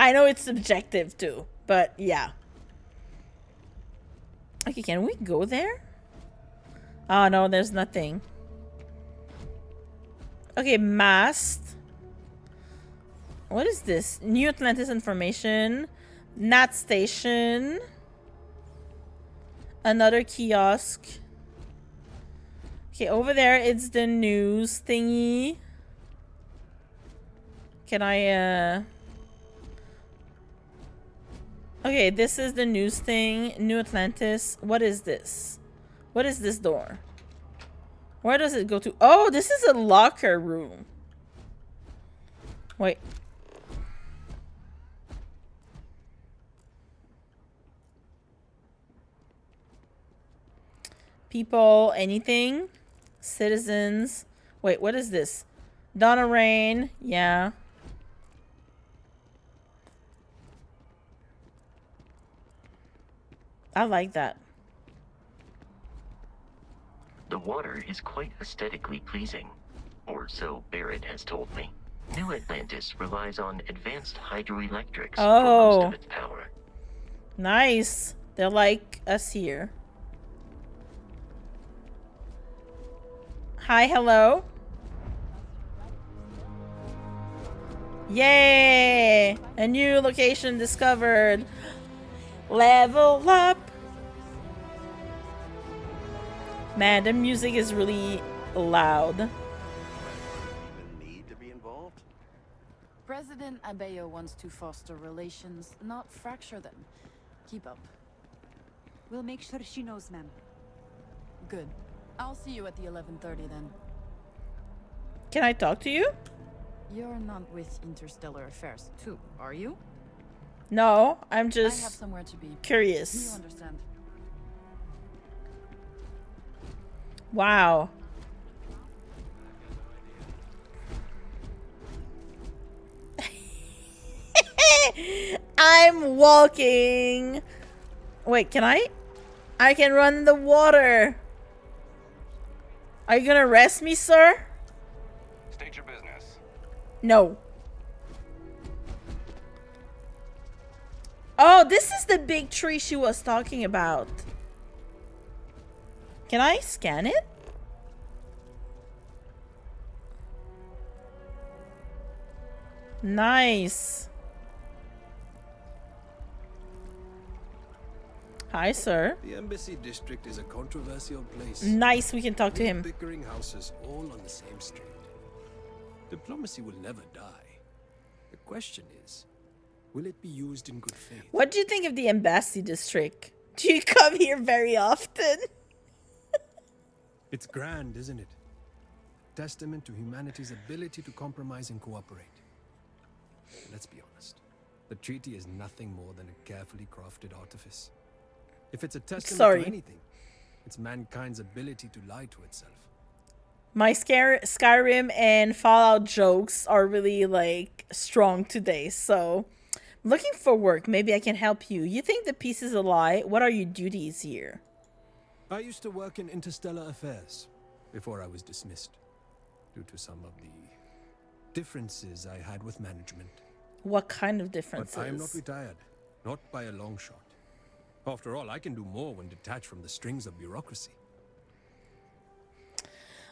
I know it's subjective too, but yeah. Okay, can we go there? Oh no, there's nothing. Okay, mast. What is this? New Atlantis information. Nat station. Another kiosk. Okay, over there it's the news thingy. Can I Okay, this is the news thing. New Atlantis. What is this? What is this door? Where does it go to? Oh, this is a locker room. Wait. People, anything? Citizens. Wait, what is this? Donna Rain. Yeah. I like that. The water is quite aesthetically pleasing, or so Barrett has told me. New Atlantis relies on advanced hydroelectrics for most of its power. Nice. They're like us here. Hi, hello. Yay! A new location discovered. Level up. Man, the music is really loud. Even need to be involved? President Abeyo wants to foster relations, not fracture them. Keep up. We'll make sure she knows, ma'am. Good. I'll see you at the 11:30 then. Can I talk to you? You're not with Interstellar Affairs too, are you? No, I'm I have just somewhere to be. You curious. understand. Wow. I'm walking. Wait, can I? I can run in the water. Are you gonna arrest me, sir? State your business. No. Oh, this is the big tree she was talking about. Can I scan it? Nice. Hi, sir. The embassy district is a controversial place. Nice, we can talk to him. Bickering houses all on the same street. Diplomacy will never die. The question is, will it be used in good faith? What do you think of the embassy district? Do you come here very often? It's grand, isn't it? Testament to humanity's ability to compromise and cooperate. Let's be honest. The treaty is nothing more than a carefully crafted artifice. If it's a testament to anything, it's mankind's ability to lie to itself. My Skyrim and Fallout jokes are really like strong today, so I'm looking for work. Maybe I can help you. You think the piece is a lie? What are your duties here? I used to work in interstellar affairs before I was dismissed due to some of the differences I had with management. What kind of differences? But I am not retired, not by a long shot. After all, I can do more when detached from the strings of bureaucracy.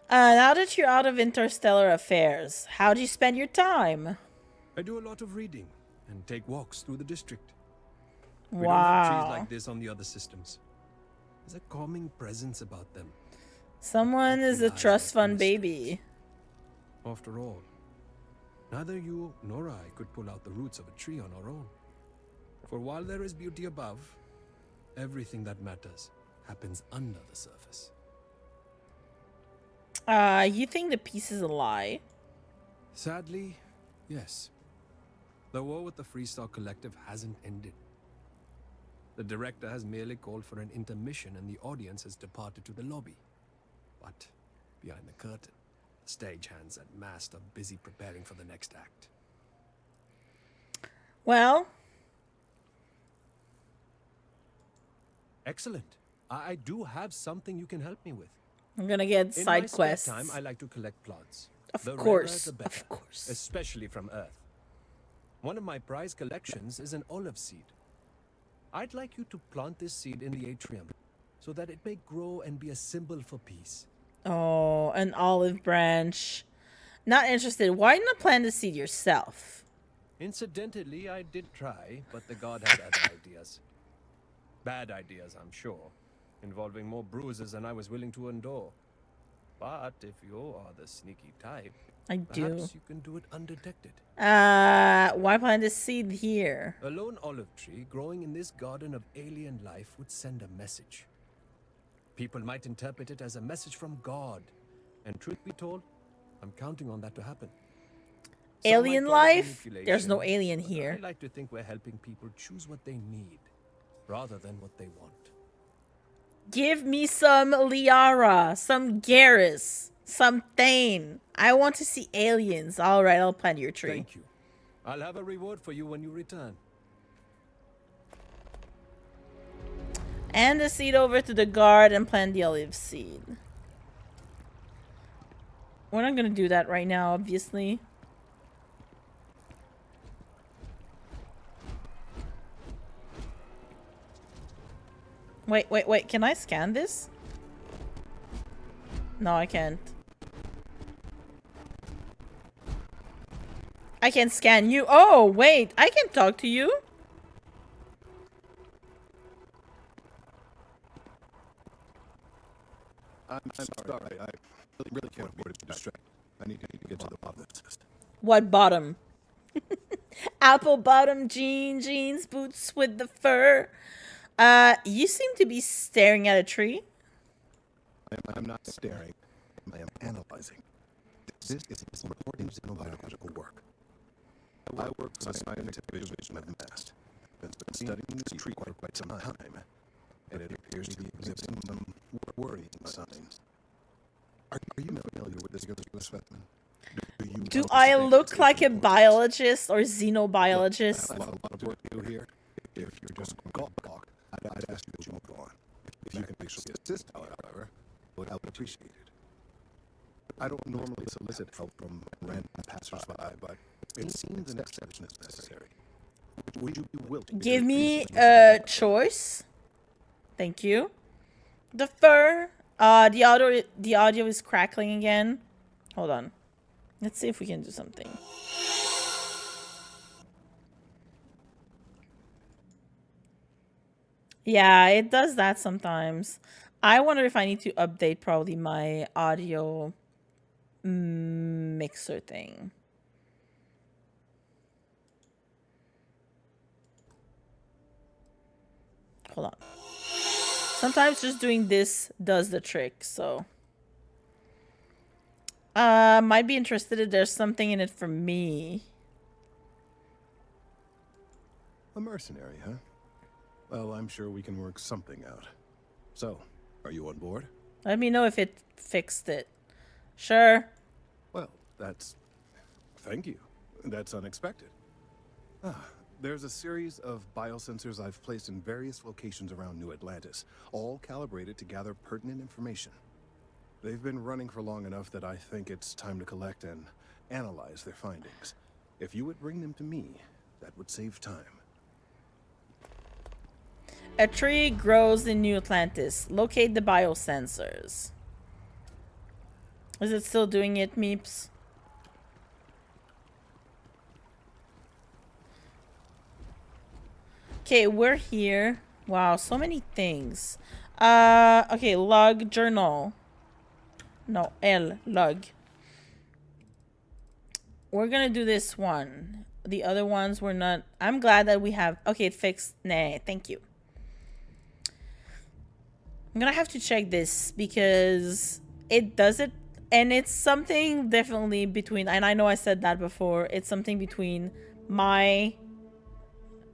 Now that you're out of interstellar affairs, how do you spend your time? I do a lot of reading and take walks through the district. Wow. We don't have trees like this on the other systems. There's a calming presence about them. Someone is a trust fund baby. After all, neither you nor I could pull out the roots of a tree on our own. For while there is beauty above, everything that matters happens under the surface. You think the piece is a lie? Sadly, yes. The war with the Freestar Collective hasn't ended. The director has merely called for an intermission and the audience has departed to the lobby. But behind the curtain, the stagehands at Mast are busy preparing for the next act. Well, excellent. I do have something you can help me with. I'm gonna get side quests. In my spare time, I like to collect plants. Of The rarer, course, the better, of course. especially from Earth. One of my prized collections is an olive seed. I'd like you to plant this seed in the atrium so that it may grow and be a symbol for peace. Oh, an olive branch. Not interested. Why not plant the seed yourself? Incidentally, I did try, but the god had other ideas. Bad ideas, I'm sure, involving more bruises than I was willing to endure. But if you are the sneaky type, I do. perhaps you can do it undetected. Why plant the seed here? A lone olive tree growing in this garden of alien life would send a message. People might interpret it as a message from God. And truth be told, I'm counting on that to happen. Some Alien might call it life? There's no manipulation, alien but here. I like to think we're helping people choose what they need, rather than what they want. Give me some Liara, some Garrus, some Thane. I want to see aliens. All right, I'll plant your tree. Thank you. I'll have a reward for you when you return. And the seed over to the guard and plant the olive seed. We're not gonna do that right now, obviously. Wait. Can I scan this? No, I can't. I can scan you. Oh, wait. I can talk to you. I'm sorry. I really can't afford to distract. I need to get to the bottom of this. What bottom? Apple bottom jeans, boots with the fur. You seem to be staring at a tree. I'm not staring. I am analyzing. This is important xenobiological work. I work for the scientific division of the past. I've been studying this tree for quite some time, and it appears to be exhibiting some worrying signs. Are you familiar with this specimen? Do I look like a biologist or xenobiologist? I have a lot of work to do here. If you're just going to talk, I'd ask you to move on. If you can actually assist, however, I would appreciate it. I don't normally solicit help from random passersby, but it seems an exception is necessary. Would you be willing to Give me a choice. Thank you. The fur. The audio is crackling again. Hold on. Let's see if we can do something. Yeah, it does that sometimes. I wonder if I need to update probably my audio mixer thing. Hold on. Sometimes just doing this does the trick, so. Might be interested if there's something in it for me. A mercenary, huh? Well, I'm sure we can work something out. So, are you on board? Let me know if it fixed it. Sure. Well, thank you. That's unexpected. There's a series of biosensors I've placed in various locations around New Atlantis, all calibrated to gather pertinent information. They've been running for long enough that I think it's time to collect and analyze their findings. If you would bring them to me, that would save time. A tree grows in New Atlantis. Locate the biosensors. Is it still doing it, Meeps? Okay, we're here. Wow, so many things. Okay, log journal. No, log. We're gonna do this one. The other ones were not. I'm glad that we have. Okay, it fixed. Nah, thank you. I'm gonna have to check this because it does it, and it's something definitely between. And I know I said that before. It's something between my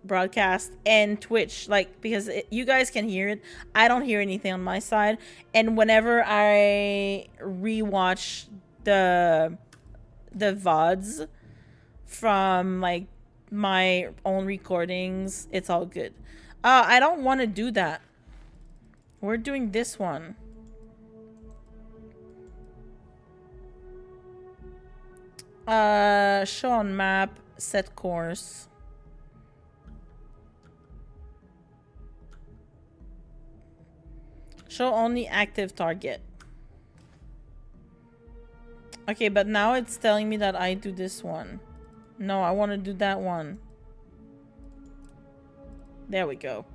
broadcast and Twitch, like, because you guys can hear it, I don't hear anything on my side, and whenever I rewatch the VODs from like my own recordings, it's all good. I don't want to do that. We're doing this one. Show on map, set course. Show only active target. Okay, but now it's telling me that I do this one. No, I want to do that one. There we go.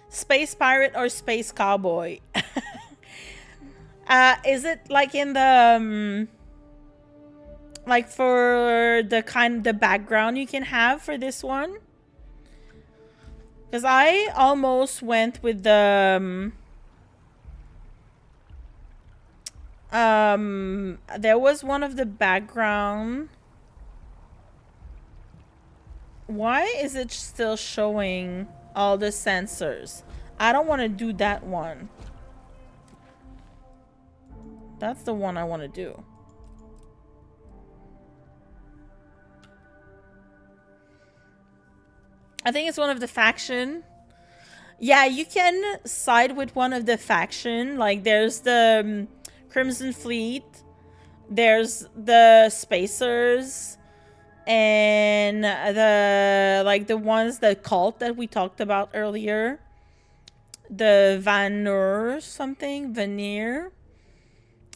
Space pirate or space cowboy? Is it like in the like for the background you can have for this one? Because I almost went with the there was one of the background. Why is it still showing all the sensors? I don't want to do that one. That's the one I want to do. I think it's one of the faction. Yeah, you can side with one of the faction. Like there's the Crimson Fleet. There's the Spacers. And the ones, the cult that we talked about earlier. The Vanir something. Vanir.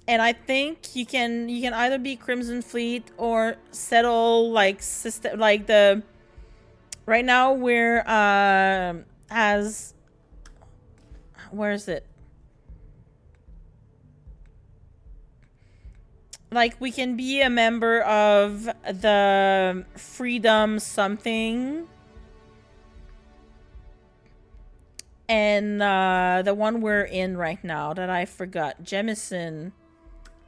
And I think you can either be Crimson Fleet or settle like system like the right now we're as where is it? Like we can be a member of the Freedom something. And the one we're in right now that I forgot. Jemison.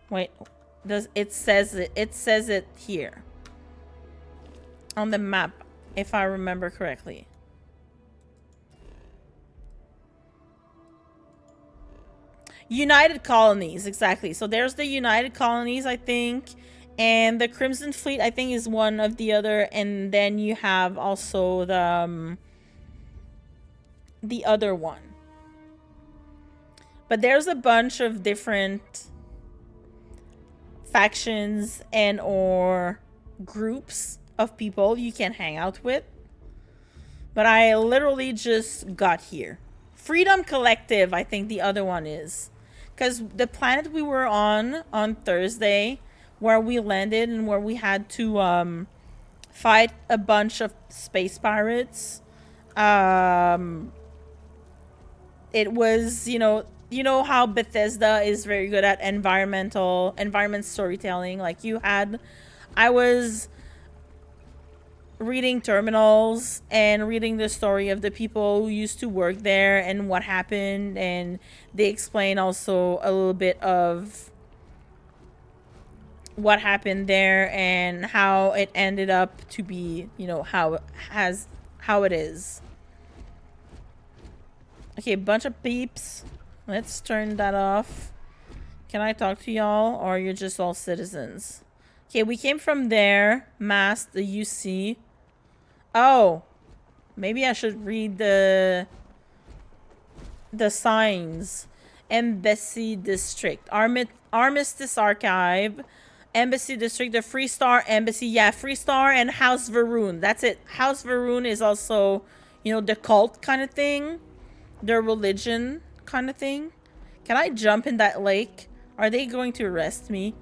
Wait, it says it here on the map, if I remember correctly. United Colonies, exactly. So there's the United Colonies, I think, and the Crimson Fleet, I think, is one of the other, and then you have also the other one. But there's a bunch of different factions and or groups of people you can hang out with. But I literally just got here. Freedom Collective, I think the other one is. Because the planet we were on Thursday, where we landed and where we had to fight a bunch of space pirates, it was, you know how Bethesda is very good at environment storytelling. Like I was reading terminals and reading the story of the people who used to work there and what happened, and they explain also a little bit of what happened there and how it ended up to be, how it is. Okay, bunch of peeps. Let's turn that off. Can I talk to y'all, or you're just all citizens? Okay, we came from there. Mass, the UC. Oh, maybe I should read the signs. Embassy District. Armistice Archive. Embassy District. The Freestar Embassy. Yeah, Freestar and House Varun. That's it. House Varun is also, the cult kind of thing. Their religion kind of thing. Can I jump in that lake? Are they going to arrest me?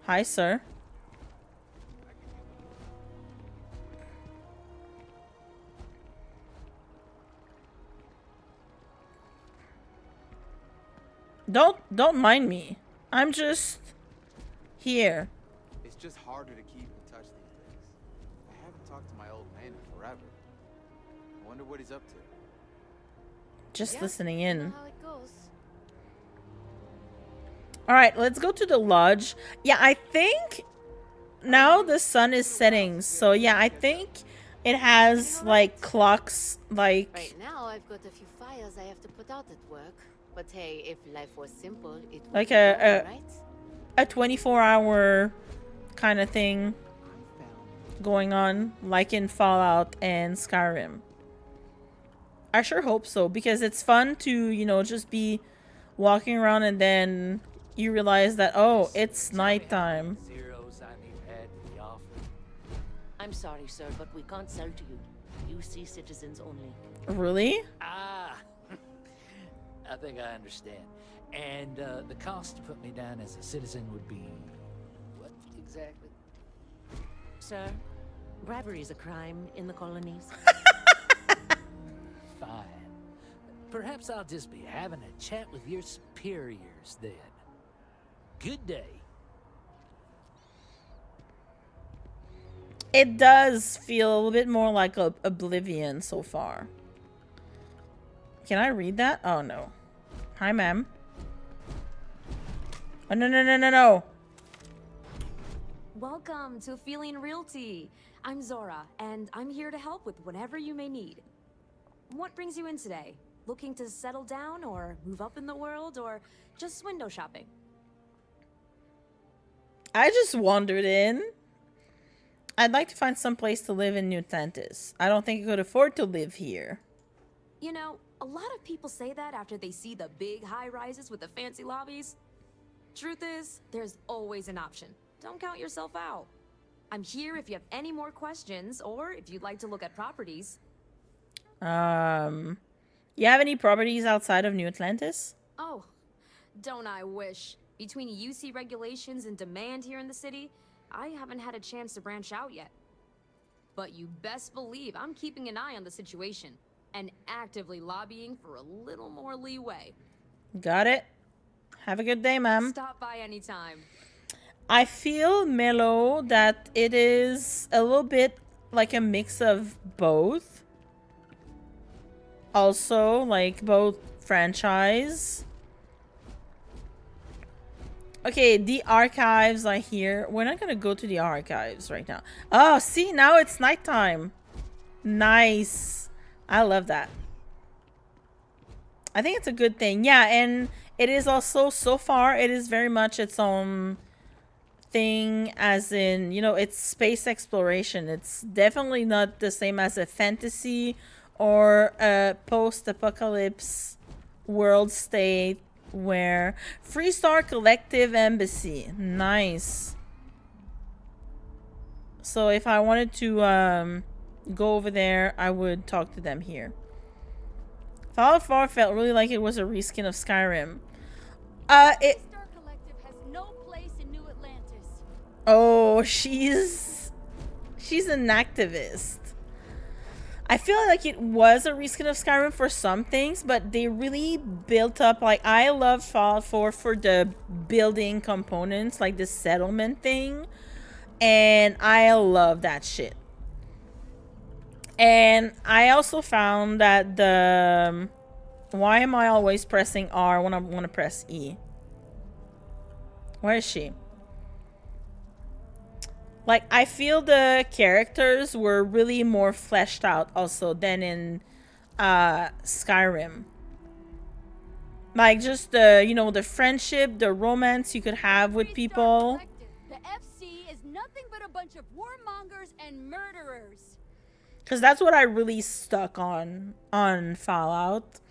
Hi, sir. Don't mind me. I'm just here. It's just harder to keep in touch these days. I haven't talked to my old man in forever. I wonder what he's up to. Just listening in. How it goes. All right, let's go to the lodge. Yeah, I think now the sun is setting. So yeah, I think it has like clocks like Right now, I've got a few fires I have to put out at work. But hey, if life was simple, it would like be better, right? a 24-hour kind of thing going on, like in Fallout and Skyrim. I sure hope so, because it's fun to, just be walking around and then you realize that, oh, it's nighttime. Zeros I may have had in the offer. I'm sorry, sir, but we can't sell to you. UC citizens only. Really? Ah, I think I understand. And the cost to put me down as a citizen would be what exactly? Sir, bribery is a crime in the colonies. Fine. Perhaps I'll just be having a chat with your superiors then. Good day. It does feel a little bit more like Oblivion so far. Can I read that? Oh, no. Hi, ma'am. Oh, no, no, no, no, no. Welcome to Feeling Realty. I'm Zora, and I'm here to help with whatever you may need. What brings you in today? Looking to settle down, or move up in the world, or just window shopping? I just wandered in. I'd like to find some place to live in New Atlantis. I don't think I could afford to live here. You know, a lot of people say that after they see the big high-rises with the fancy lobbies. Truth is, there's always an option. Don't count yourself out. I'm here if you have any more questions, or if you'd like to look at properties. You have any properties outside of New Atlantis? Oh, don't I wish. Between UC regulations and demand here in the city, I haven't had a chance to branch out yet. But you best believe I'm keeping an eye on the situation and actively lobbying for a little more leeway. Got it. Have a good day, ma'am. Stop by anytime. I feel, Mellow, that it is a little bit like a mix of both. Also, like, both franchise. Okay, the archives are here. We're not gonna go to the archives right now. Oh, see, now it's nighttime. Nice. I love that. I think it's a good thing. Yeah, and it is also, so far, it is very much its own thing, as in, you know, it's space exploration. It's definitely not the same as a fantasy or a post-apocalypse world state where Freestar Collective Embassy. Nice. So if I wanted to go over there, I would talk to them here. Fallout 4 felt really like it was a reskin of Skyrim. Freestar Collective has no place in New Atlantis. Oh, she's an activist. I feel like it was a reskin of Skyrim for some things, but they really built up, like, I love Fallout 4 for the building components, like the settlement thing, and I love that shit. And I also found that the... Why am I always pressing R when I want to press E? Where is she? Like, I feel the characters were really more fleshed out also than in Skyrim. Like, just the, you know, the friendship, the romance you could have with people. The FC is nothing but a bunch of warmongers and murderers. Because that's what I really stuck on Fallout.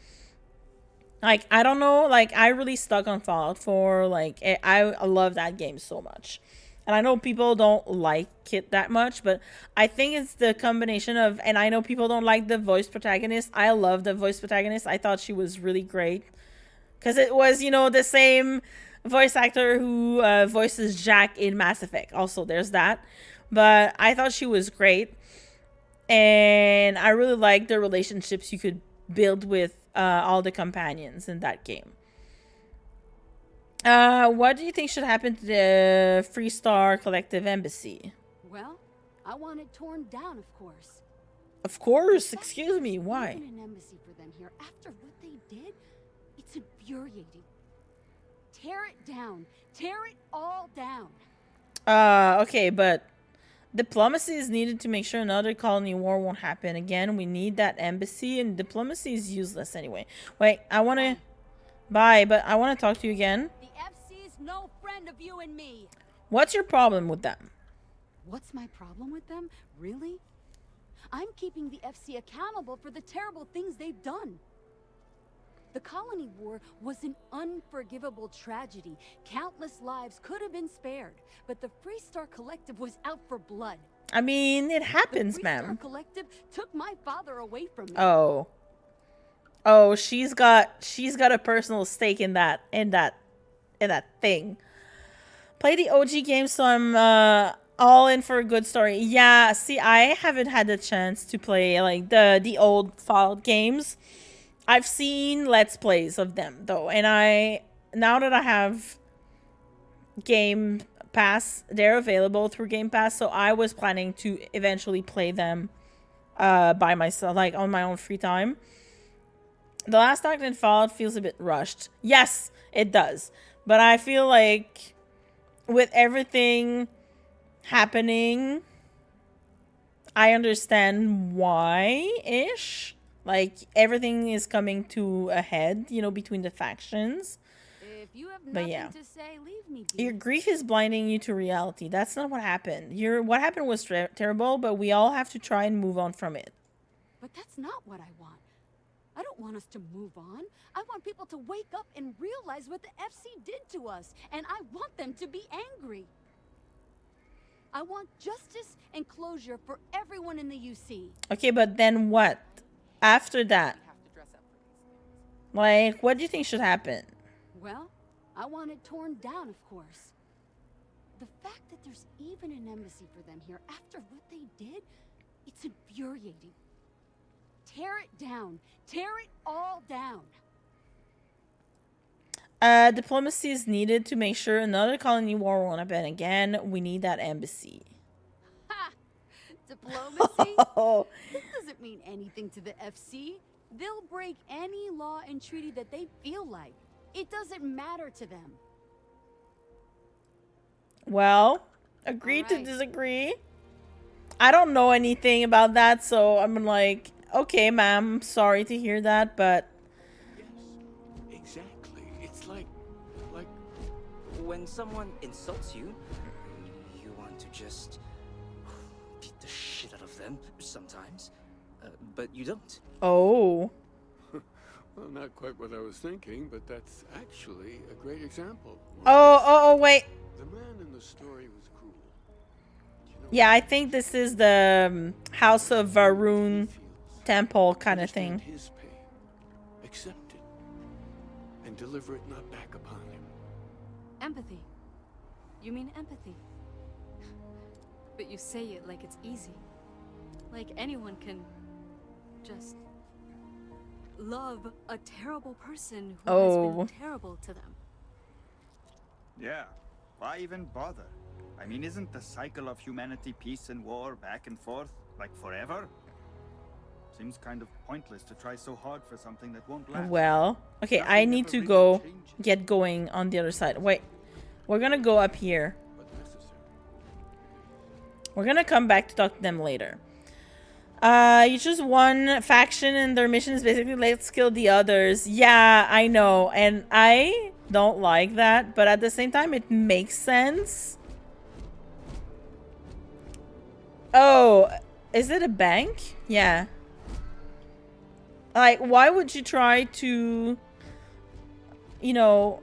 Like, I don't know, like, I really stuck on Fallout 4. Like, I love that game so much. And I know people don't like it that much, but I think it's the combination of, and I know people don't like the voice protagonist. I love the voice protagonist. I thought she was really great. Because it was, you know, the same voice actor who voices Jack in Mass Effect. Also, there's that. But I thought she was great. And I really liked the relationships you could build with all the companions in that game. What do you think should happen to the Freestar Collective Embassy? Well, I want it torn down, of course. Of course, excuse me, why? Even an embassy for them here after what they did, it's infuriating. Tear it down. Tear it all down. Okay, but diplomacy is needed to make sure another colony war won't happen again. We need that embassy, and diplomacy is useless anyway. Wait, I want to... Bye, but I want to talk to you again. The FC's no friend of you and me. What's your problem with them? What's my problem with them? Really? I'm keeping the FC accountable for the terrible things they've done. The Colony War was an unforgivable tragedy. Countless lives could have been spared, but the Freestar Collective was out for blood. I mean, it happens, The Freestar ma'am. Collective took my father away from me. Oh. Oh, she's got a personal stake in that thing. Play the OG game, so I'm all in for a good story. Yeah, see, I haven't had the chance to play like the old Fallout games. I've seen Let's Plays of them though, and now that I have Game Pass, they're available through Game Pass, so I was planning to eventually play them by myself, like on my own free time. The last act in Fallout feels a bit rushed. Yes, it does. But I feel like with everything happening, I understand why-ish. Like, everything is coming to a head, you know, between the factions. If you have But nothing yeah. to say, leave me be. Your grief is blinding you to reality. That's not what happened. What happened was terrible, but we all have to try and move on from it. But that's not what I want. I don't want us to move on. I want people to wake up and realize what the FC did to us. And I want them to be angry. I want justice and closure for everyone in the UC. Okay, but then what? After that? Like, what do you think should happen? Well, I want it torn down, of course. The fact that there's even an embassy for them here after what they did, it's infuriating. Tear it down. Tear it all down. Diplomacy is needed to make sure another colony war won't happen again. We need that embassy. Ha! Diplomacy? This doesn't mean anything to the FC. They'll break any law and treaty that they feel like. It doesn't matter to them. Well, agree to disagree. I don't know anything about that, so I'm like, okay, ma'am, sorry to hear that, but... Yes, exactly. It's like when someone insults you, you want to just beat the shit out of them sometimes, but you don't. Oh. Well, not quite what I was thinking, but that's actually a great example. Oh, wait. The man in the story was cruel. Yeah, I think this is the House of Varun temple kind of thing. His pain, accept it, and deliver it not back upon him. Empathy. You mean empathy? But you say it like it's easy. Like anyone can just love a terrible person who has been terrible to them. Yeah, why even bother? I mean, isn't the cycle of humanity peace and war back and forth, like forever? Seems kind of pointless to try so hard for something that won't last. Well, okay, I need to go get going on the other side. Wait, we're gonna go up here. We're gonna come back to talk to them later. You choose one faction and their mission is basically let's kill the others. Yeah, I know, and I don't like that, but at the same time it makes sense. Oh, is it a bank? Yeah. Like, why would you try to, you know,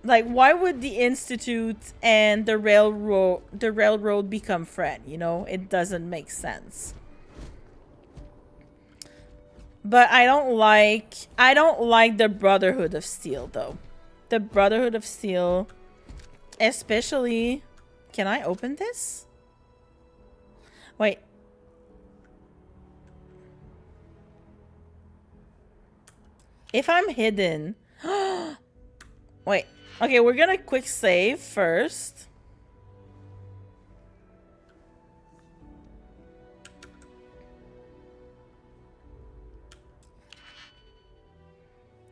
like, why would the Institute and the railroad become friend? You know, it doesn't make sense. But I don't like the Brotherhood of Steel though. The Brotherhood of Steel, especially. Can I open this? Wait. If I'm hidden. Wait. Okay, we're gonna quick save first.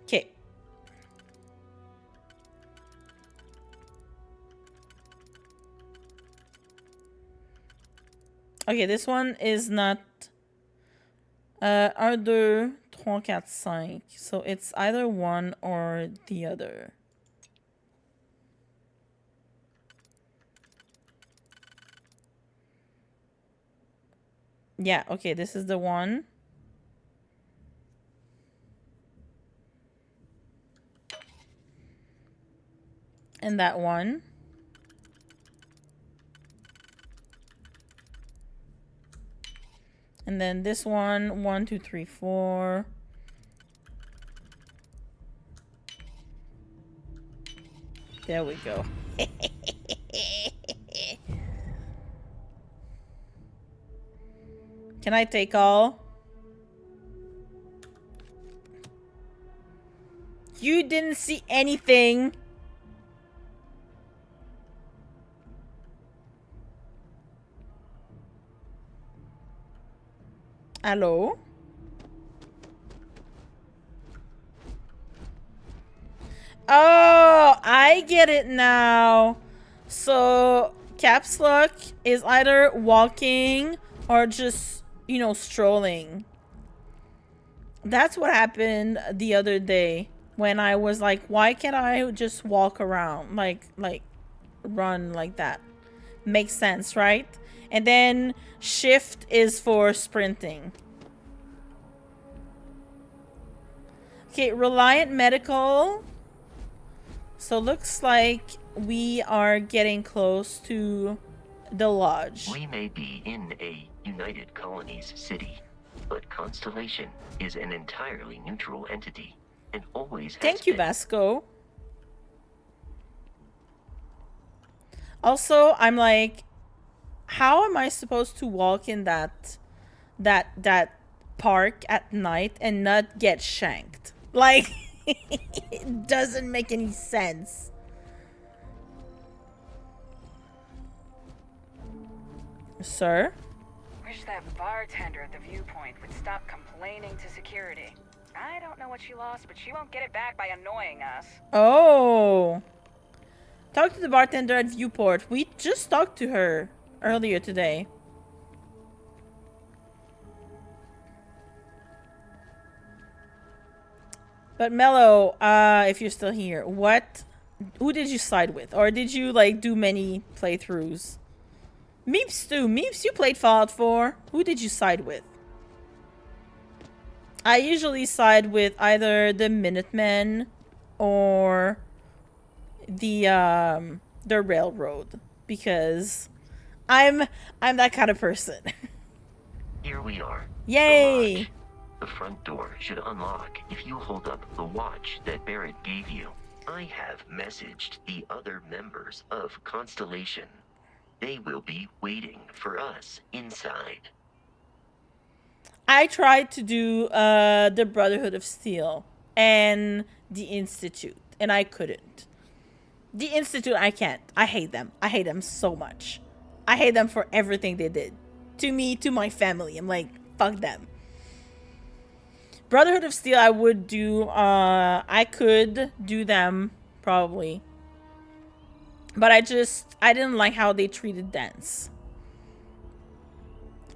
Okay. Okay, this one is not 1, 2, 3, 4, 5. So it's either one or the other. Yeah, okay, this is the one. And that one. And then this one, 1, 2, 3, 4. There we go. Can I take all? You didn't see anything. Hello? Oh, I get it now. So, caps lock is either walking or just, you know, strolling. That's what happened the other day when I was like, why can't I just walk around? Like run like that. Makes sense, right? And then shift is for sprinting. Okay, Reliant Medical. So looks like we are getting close to the lodge. We may be in a United Colonies city, but Constellation is an entirely neutral entity and always has Thank you, been. Basco. Also, I'm like, how am I supposed to walk in that park at night and not get shanked? Like, it doesn't make any sense. Sir? Wish that bartender at the viewpoint would stop complaining to security. I don't know what she lost, but she won't get it back by annoying us. Oh. Talk to the bartender at Viewport. We just talked to her earlier today. But Mello, if you're still here, who did you side with? Or did you like do many playthroughs? Meeps too. Meeps, you played Fallout 4. Who did you side with? I usually side with either the Minutemen or the railroad, because I'm that kind of person. Here we are. Yay! The front door should unlock if you hold up the watch that Barrett gave you. I have messaged the other members of Constellation. They will be waiting for us inside. I tried to do the Brotherhood of Steel and the Institute, and I couldn't. The Institute, I can't. I hate them. I hate them so much. I hate them for everything they did. To me, to my family. I'm like, fuck them. Brotherhood of Steel, I would do, I could do them, probably. But I didn't like how they treated Dance.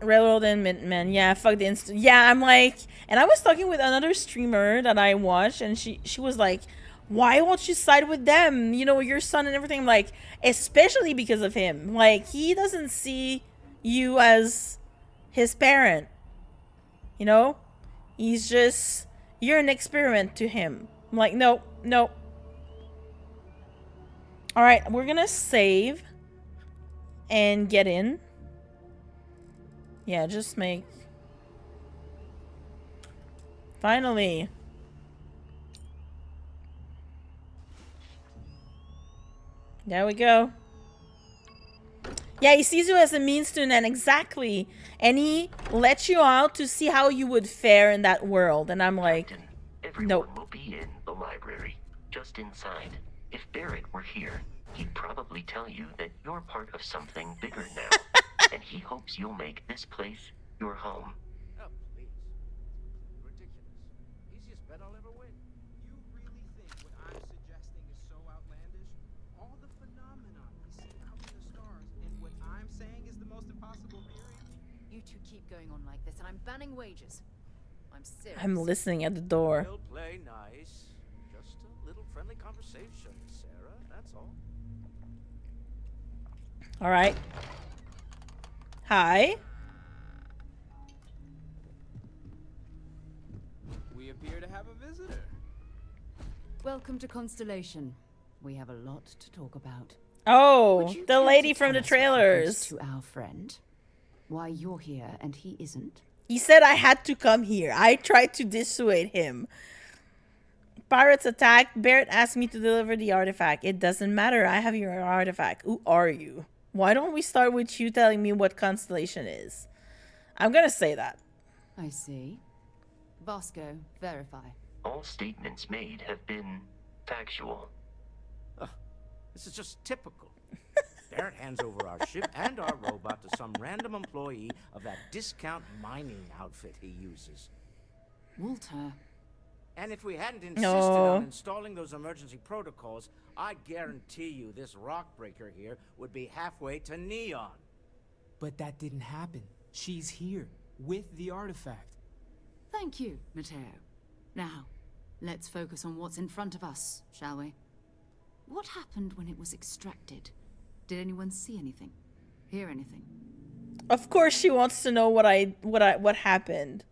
Railroad and Minutemen, yeah, fuck the Institute. Yeah, I'm like, and I was talking with another streamer that I watched, and she was like, why won't you side with them? You know, your son and everything. I'm like, especially because of him. Like, he doesn't see you as his parent. You know? He's just, you're an experiment to him. I'm like, no. Alright, we're gonna save and get in. Yeah, just make... Finally. There we go. Yeah, he sees you as a means to an end, exactly. And he lets you out to see how you would fare in that world. And I'm like, nope. Everyone will be in the library, just inside. If Barrett were here, he'd probably tell you that you're part of something bigger now. And he hopes you'll make this place your home. Oh, please. Ridiculous. Easiest bet I'll ever win. You really think what I'm suggesting is so outlandish? All the phenomena we see out in the stars, and what I'm saying is the most impossible theory? You two keep going on like this, and I'm banning wages. I'm serious. I'm listening at the door. We'll play nice. Just a little friendly conversation, Sarah. That's all. All right. Hi. We appear to have a visitor. Welcome to Constellation. We have a lot to talk about. Oh, Would the you lady care from to the tell us what happened trailers. to our friend. Why you're here and he isn't? He said I had to come here. I tried to dissuade him. Pirates attacked. Barrett asked me to deliver the artifact. It doesn't matter. I have your artifact. Who are you? Why don't we start with you telling me what Constellation is? I'm gonna say that. I see. Vasco, verify. All statements made have been factual. This is just typical. Barrett hands over our ship and our robot to some random employee of that discount mining outfit he uses. Walter. And if we hadn't insisted on installing those emergency protocols, I guarantee you this rock breaker here would be halfway to Neon. But that didn't happen. She's here, with the artifact. Thank you, Matteo. Now, let's focus on what's in front of us, shall we? What happened when it was extracted? Did anyone see anything? Hear anything? Of course she wants to know what happened.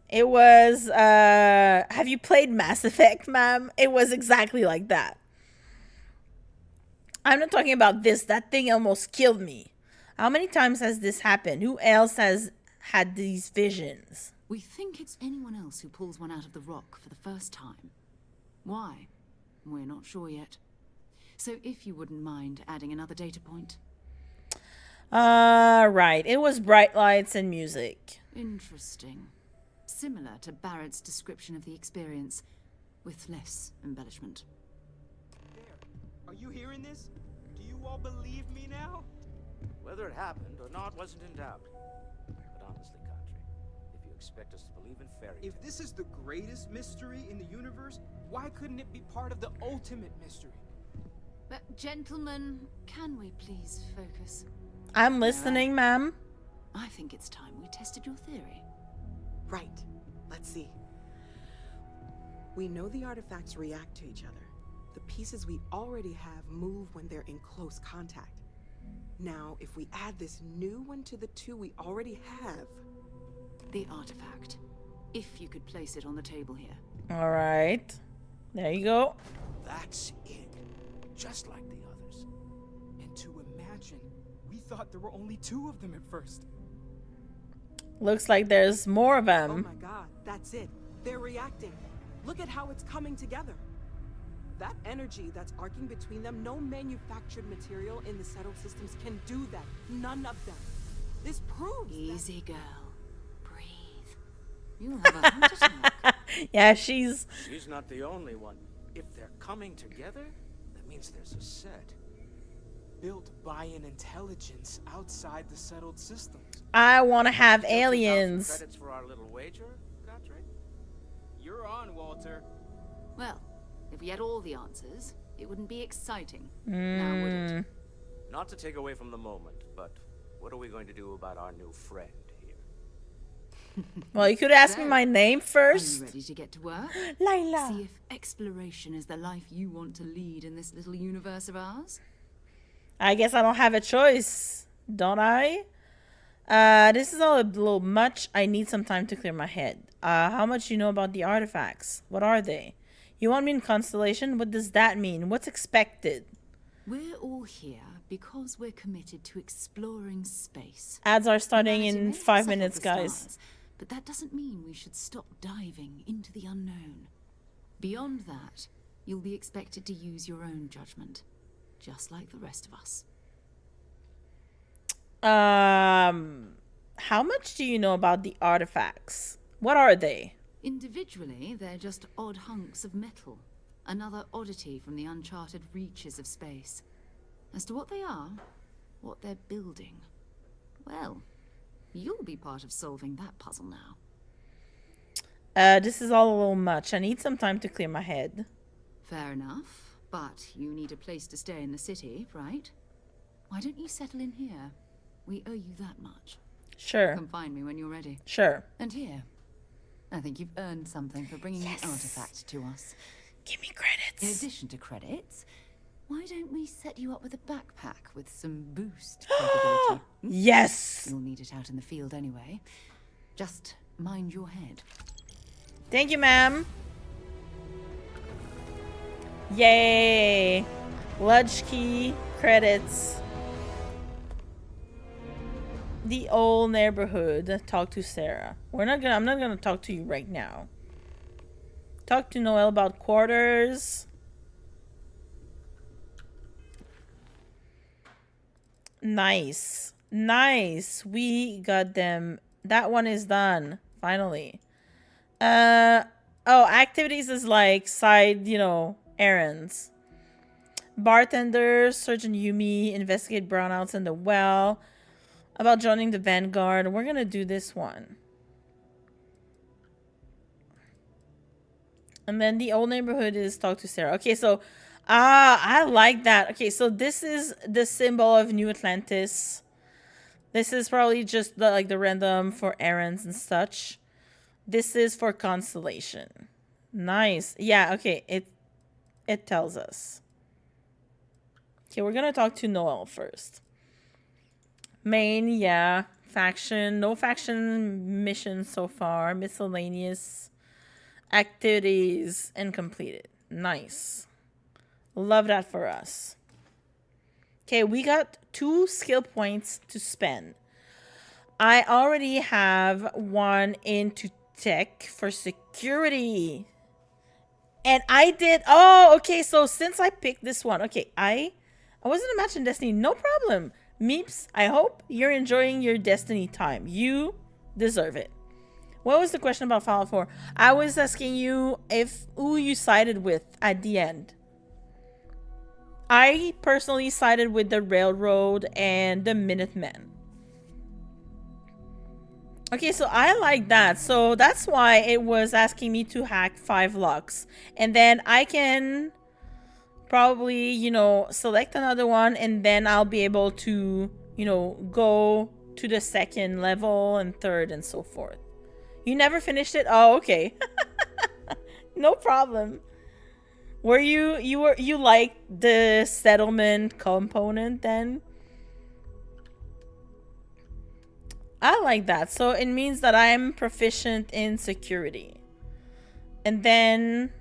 It was have you played Mass Effect, ma'am? It was exactly like that. I'm not talking about this. That thing almost killed me. How many times has this happened? Who else has had these visions? We think it's anyone else who pulls one out of the rock for the first time. Why? We're not sure yet. So if you wouldn't mind adding another data point. Right. It was bright lights and music. Interesting. Similar to Barrett's description of the experience, with less embellishment. Are you hearing this? Do you all believe me now? Whether it happened or not wasn't in doubt. But honestly, Country, if you expect us to believe in fairy tales... If this is the greatest mystery in the universe, why couldn't it be part of the ultimate mystery? But gentlemen, can we please focus? I'm listening, ma'am. I think it's time we tested your theory. Right. Let's see. We know the artifacts react to each other. The pieces we already have move when they're in close contact. Now, if we add this new one to the two we already have... The artifact. If you could place it on the table here. All right. There you go. That's it. Just like the others. And to imagine, we thought there were only 2 of them at first. Looks like there's more of them. Oh my god, that's it. They're reacting. Look at how it's coming together. That energy that's arcing between them, no manufactured material in the settled systems can do that. None of them. This proves Easy, girl. Breathe. You'll have a heart attack. Yeah, she's not the only one. If they're coming together, that means there's a set. Built by an intelligence outside the settled systems. I want to have aliens. Credits for our little wager, Godric? You're on, Walter. Well, if we had all the answers, it wouldn't be exciting. Now would it? Not to take away from the moment, but what are we going to do about our new friend here? Well, you could ask me my name first. Are you ready to get to work? Layla. See if exploration is the life you want to lead in this little universe of ours? I guess I don't have a choice, don't I? This is all a little much. I need some time to clear my head. How much do you know about the artifacts? What are they? You want me in Constellation? What does that mean? What's expected? We're all here because we're committed to exploring space. Ads are starting in Humanity may 5 have settled minutes, the guys. stars, but that doesn't mean we should stop diving into the unknown. Beyond that, you'll be expected to use your own judgment, just like the rest of us. How much do you know about the artifacts? What are they? Individually, they're just odd hunks of metal. Another oddity from the uncharted reaches of space. As to what they are, what they're building, well, you'll be part of solving that puzzle now. This is all a little much. I need some time to clear my head. Fair enough, but you need a place to stay in the city, right? Why don't you settle in here? We owe you that much. Sure. Come find me when you're ready. Sure. And here, I think you've earned something for bringing the artifact to us. Give me credits. In addition to credits, why don't we set you up with a backpack with some boost capability? Yes! You'll need it out in the field anyway. Just mind your head. Thank you, ma'am. Yay! Ludge key credits. The old neighborhood. Talk to Sarah. I'm not gonna talk to you right now. Talk to Noel about quarters. Nice. Nice. We got them. That one is done. Finally. Oh, activities is like side, errands. Bartender, Surgeon Yumi, investigate brownouts in the well. About joining the Vanguard. We're gonna do this one. And then the old neighborhood is talk to Sarah. Okay, so I like that. Okay, so this is the symbol of New Atlantis. This is probably just the random for errands and such. This is for Constellation. Nice. Yeah, okay. It tells us. Okay, we're gonna talk to Noel first. Main, yeah. Faction. No faction mission so far. Miscellaneous activities incompleted. Nice. Love that for us. Okay, we got 2 skill points to spend. I already have 1 into tech for security. And I did... Oh, okay, so since I picked this one... Okay, I wasn't a match in Destiny. No problem. Meeps, I hope you're enjoying your Destiny time. You deserve it. What was the question about Fallout 4? I was asking you who you sided with at the end. I personally sided with the Railroad and the Minutemen. Okay, so I like that. So that's why it was asking me to hack 5 locks. And then I can probably, select another one. And then I'll be able to, go to the 2nd level and 3rd and so forth. You never finished it? Oh, okay. No problem. Were you like the settlement component then? I like that. So it means that I'm proficient in security. And then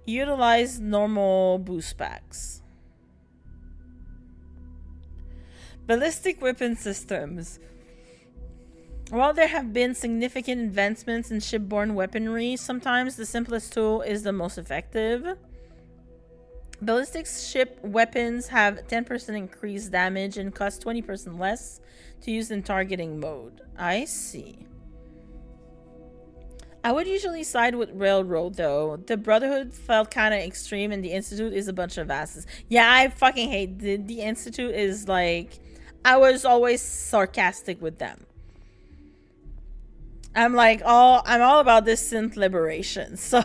utilize normal boost packs. Ballistic weapon systems. While there have been significant advancements in shipborne weaponry, sometimes the simplest tool is the most effective. Ballistic ship weapons have 10% increased damage and cost 20% less to use in targeting mode. I see. I would usually side with Railroad though. The Brotherhood felt kind of extreme and the Institute is a bunch of asses. Yeah, I fucking hate the Institute is like... I was always sarcastic with them. I'm all about this synth liberation. So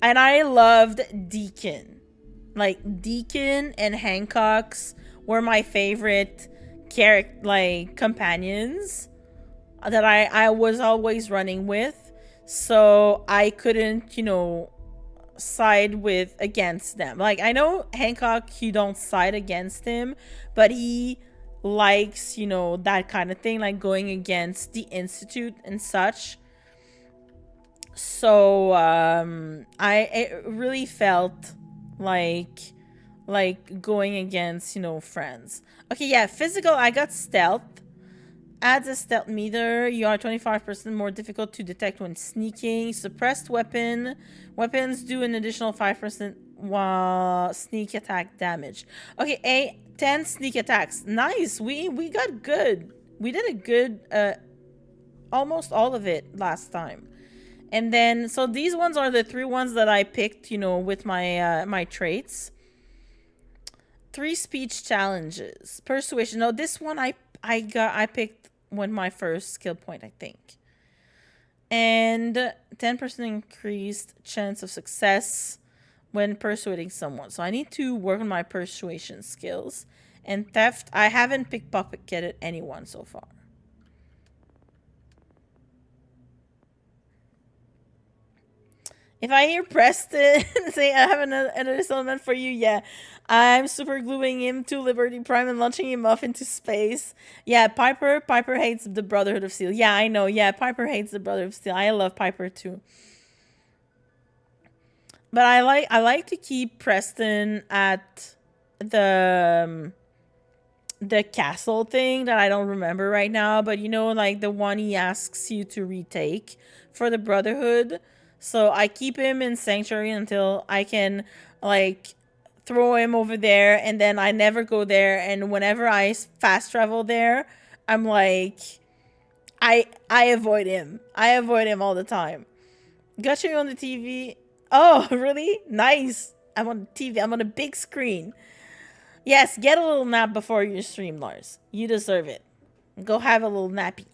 and I loved Deacon. Like Deacon and Hancock's were my favorite companions that I was always running with. So I couldn't, side with against them. Like I know Hancock, you don't side against him, but he likes, that kind of thing, like going against the Institute and such. So it really felt like going against, friends. Okay, yeah, physical, I got stealth. Adds a stealth meter. You are 25% more difficult to detect when sneaking. Suppressed weapon. Weapons do an additional 5% sneak attack damage. Okay, 10 sneak attacks. Nice. We got good. We did a good almost all of it last time. And then so these ones are the 3 ones that I picked, with my my traits. 3 speech challenges. Persuasion. No, this one I picked with my first skill point, I think. And 10% increased chance of success when persuading someone. So I need to work on my persuasion skills. And theft, I haven't pickpocketed anyone so far. If I hear Preston say I have another settlement for you, yeah. I'm super gluing him to Liberty Prime and launching him off into space. Yeah, Piper hates the Brotherhood of Steel. Yeah, I know. Yeah, Piper hates the Brotherhood of Steel. I love Piper too. But I like to keep Preston at the castle thing that I don't remember right now, but you know, like the one he asks you to retake for the Brotherhood. So I keep him in Sanctuary until I can like throw him over there, and then I never go there. And whenever I fast travel there, I'm like, I avoid him. I avoid him all the time. Got you on the TV. Oh, really? Nice. I'm on the TV. I'm on a big screen. Yes, get a little nap before your stream, Lars. You deserve it. Go have a little nappy.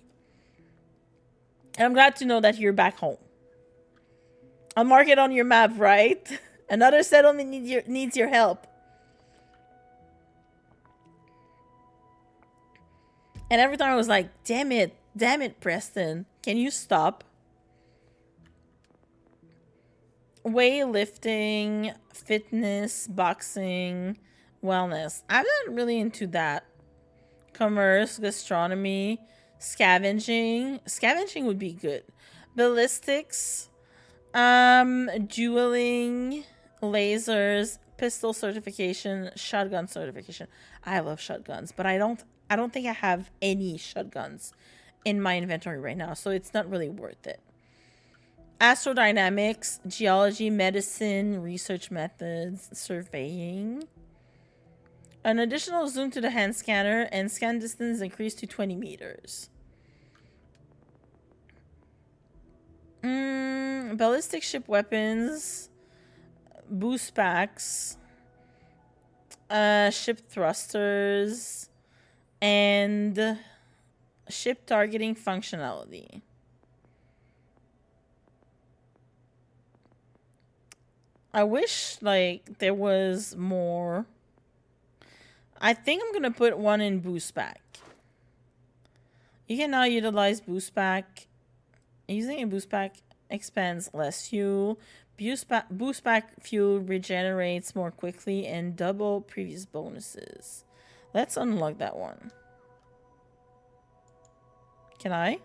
And I'm glad to know that you're back home. I'll mark it on your map, right? Another settlement needs your help. And every time I was like, damn it, Preston. Can you stop? Weightlifting, fitness, boxing, wellness. I'm not really into that. Commerce, gastronomy, scavenging. Scavenging would be good. Ballistics, dueling, lasers, pistol certification, shotgun certification. I love shotguns, but I don't think I have any shotguns in my inventory right now, so it's not really worth it. Astrodynamics, geology, medicine, research methods, surveying. An additional zoom to the hand scanner and scan distance increased to 20 meters. Ballistic ship weapons, boost packs, ship thrusters, and ship targeting functionality. I wish like there was more. I think I'm gonna put one in boost pack. You can now utilize boost pack. Using a boost pack expands less fuel. Boost pack fuel regenerates more quickly and double previous bonuses. Let's unlock that one. Can I?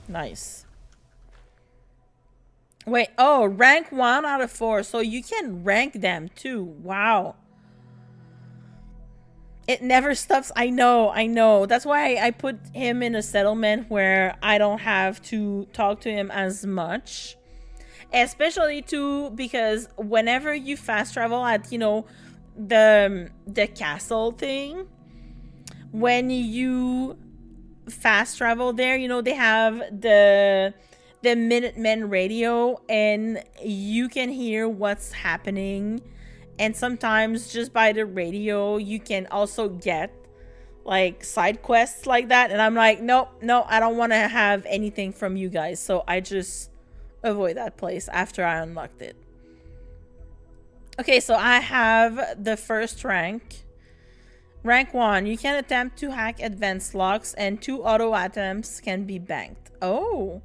Nice. Wait, oh, rank 1 out of 4. So you can rank them too. Wow. It never stops. I know. That's why I put him in a settlement where I don't have to talk to him as much. Especially too, because whenever you fast travel at, you know, the castle thing, when you fast travel there, you know, they have the Minutemen radio, and you can hear what's happening. And sometimes just by the radio, you can also get like side quests like that. And I'm like, nope, no, I don't want to have anything from you guys. So I just avoid that place after I unlocked it. Okay, so I have the first rank. Rank 1, you can attempt to hack advanced locks and 2 auto attempts can be banked. Oh,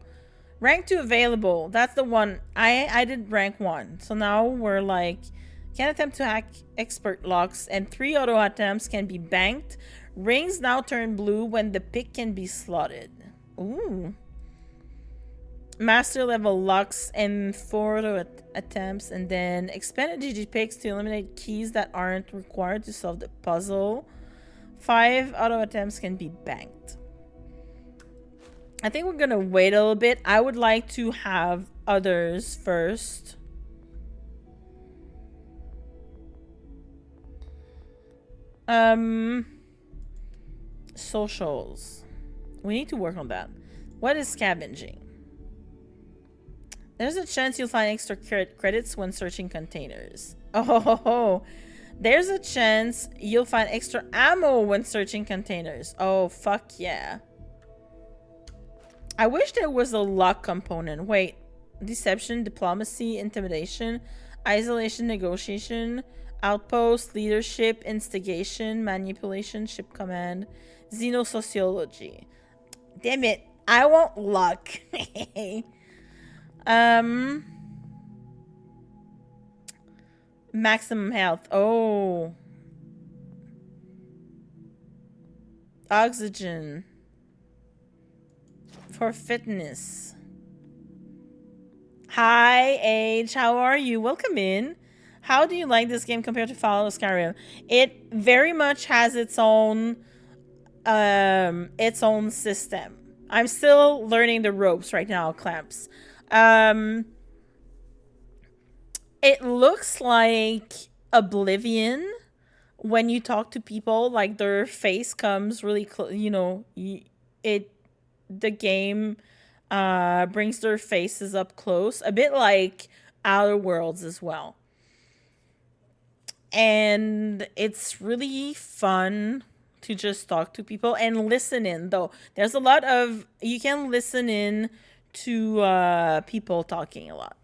rank 2 available. That's the one. I did rank 1. So now we're like, can attempt to hack expert locks and 3 auto attempts can be banked. Rings now turn blue when the pick can be slotted. Ooh. Master level locks and 4 auto attempts, and then expand digipicks to eliminate keys that aren't required to solve the puzzle. 5 auto attempts can be banked. I think we're gonna wait a little bit. I would like to have others first. Socials. We need to work on that. What is scavenging? There's a chance you'll find extra credits when searching containers. Oh, there's a chance you'll find extra ammo when searching containers. Oh, fuck yeah. I wish there was a luck component. Wait, deception, diplomacy, intimidation, isolation, negotiation, outpost, leadership, instigation, manipulation, ship command, xenosociology. Damn it, I want luck. Maximum health. Oh. Oxygen. For fitness. Hi, Age. How are you? Welcome in. How do you like this game compared to Fallout Skyrim? It very much has its own system. I'm still learning the ropes right now, Clamps. It looks like Oblivion when you talk to people, like their face comes really close, you know, the game brings their faces up close, a bit like Outer Worlds as well. And it's really fun to just talk to people and listen in, though. There's a lot of, you can listen in to people talking a lot.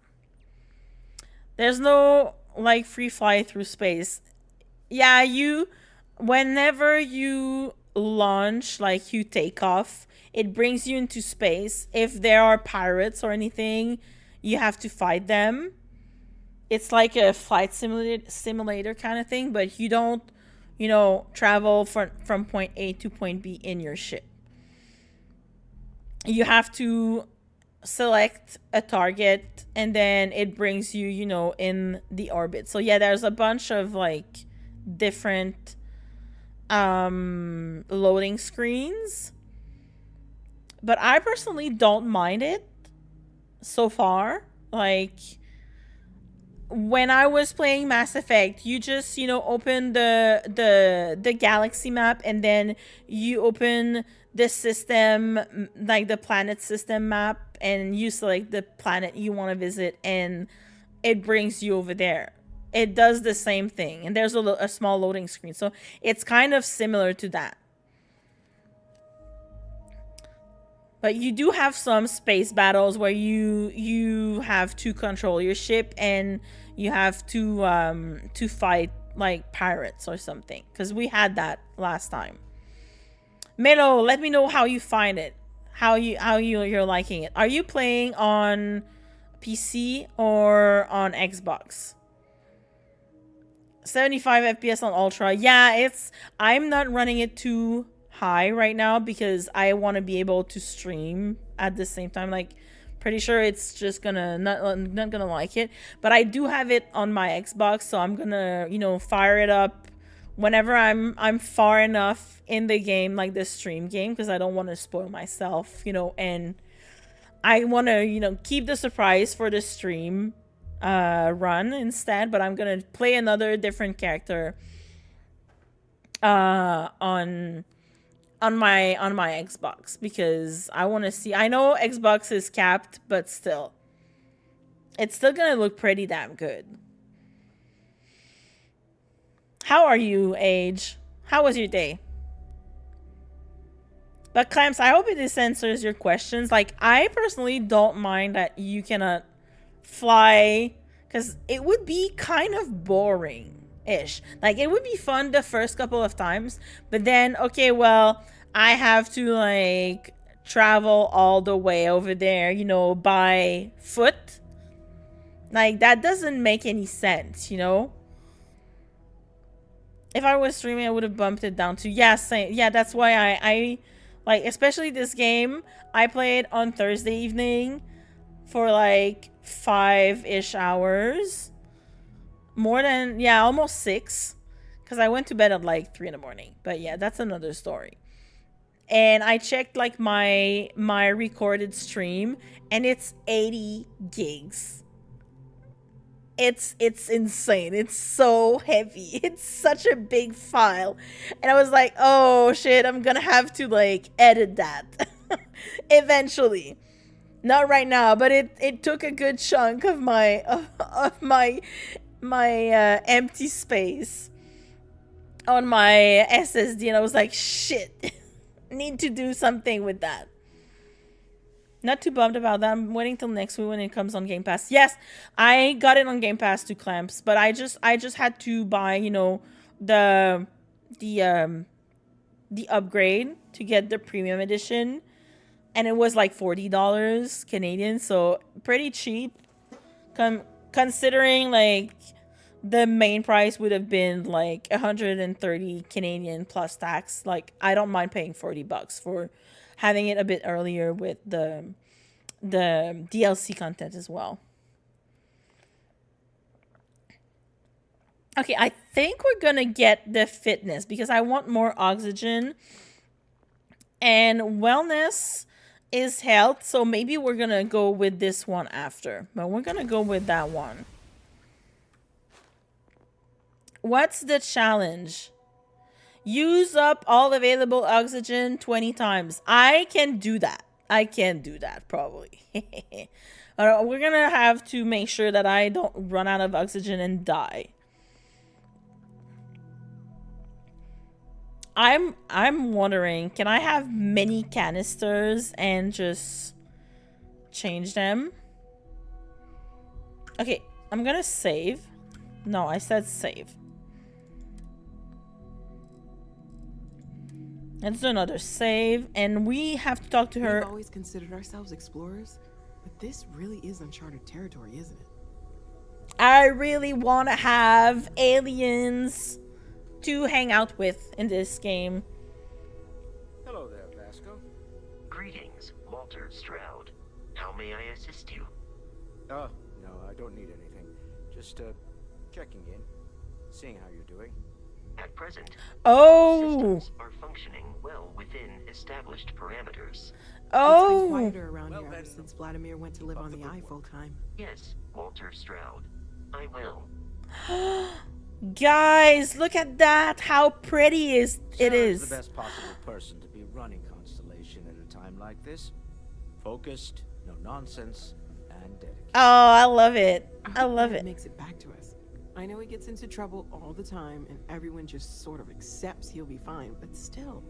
There's no like free fly through space. Yeah, whenever you launch, like you take off, it brings you into space. If there are pirates or anything, you have to fight them. It's like a flight simulator kind of thing, but you don't, travel from point A to point B in your ship. You have to select a target and then it brings you, in the orbit. So yeah, there's a bunch of like different loading screens. But I personally don't mind it so far. Like, when I was playing Mass Effect, you just, open the galaxy map and then you open the system, like the planet system map, and you select the planet you want to visit and it brings you over there. It does the same thing, and there's a small loading screen. So it's kind of similar to that. But you do have some space battles where you have to control your ship and you have to fight like pirates or something. Because we had that last time. Melo, let me know how you find it. How you're liking it. Are you playing on PC or on Xbox? 75 FPS on Ultra. Yeah, I'm not running it too high right now because I want to be able to stream at the same time. Like, pretty sure it's just gonna not gonna like it. But I do have it on my Xbox, so I'm gonna, fire it up whenever I'm far enough in the game, like the stream game, because I don't want to spoil myself, and I want to, keep the surprise for the stream run instead. But I'm gonna play another different character on my Xbox because I want to see. I know Xbox is capped, but still, it's still gonna look pretty damn good. How are you, Age? How was your day? But Clamps, I hope it answers your questions. Like, I personally don't mind that you cannot fly, because it would be kind of boring-ish. Like, it would be fun the first couple of times, but then, okay, well, I have to, like, travel all the way over there, by foot. Like, that doesn't make any sense, If I was streaming, I would have bumped it down to, yeah, same. Yeah, that's why I like, especially this game, I played on Thursday evening for like 5-ish hours. More than, yeah, almost 6. Because I went to bed at like 3 in the morning. But yeah, that's another story. And I checked like my recorded stream, and it's 80 gigs. It's insane. It's so heavy. It's such a big file. And I was like, oh shit, I'm gonna have to like edit that eventually. Not right now, but it took a good chunk of my empty space on my SSD, and I was like, shit, need to do something with that. Not too bummed about that. I'm waiting till next week when it comes on Game Pass. Yes, I got it on Game Pass to Clamps, but I just had to buy, the upgrade to get the premium edition, and it was like $40 Canadian, so pretty cheap. Considering like the main price would have been like 130 Canadian plus tax. Like, I don't mind paying $40 for having it a bit earlier with the DLC content as well. Okay, I think we're gonna get the fitness because I want more oxygen. And wellness is health, so maybe we're gonna go with this one after. But we're gonna go with that one. What's the challenge? Use up all available oxygen 20 times. I can do that. I can do that, probably. We're gonna have to make sure that I don't run out of oxygen and die. I'm wondering, can I have many canisters and just change them? Okay, I'm gonna save. No, I said save. Let's do another save, and we have to talk to her. We've always considered ourselves explorers, but this really is uncharted territory, isn't it? I really want to have aliens to hang out with in this game. Hello there, Vasco. Greetings, Walter Stroud. How may I assist you? Oh, no, I don't need anything. Just, checking in, seeing how you're doing. At present, oh, systems are functioning well within established parameters. Oh, it's been quieter around here ever since Vladimir went to live on the eye full time. Yes, Walter Stroud. I will. guys, look at that! How pretty it is. The best possible person to be running Constellation at a time like this. Focused, no nonsense, and dedicated. Oh, I love it. I love it. Makes it back to us. I know he gets into trouble all the time, and everyone just sort of accepts he'll be fine, but still.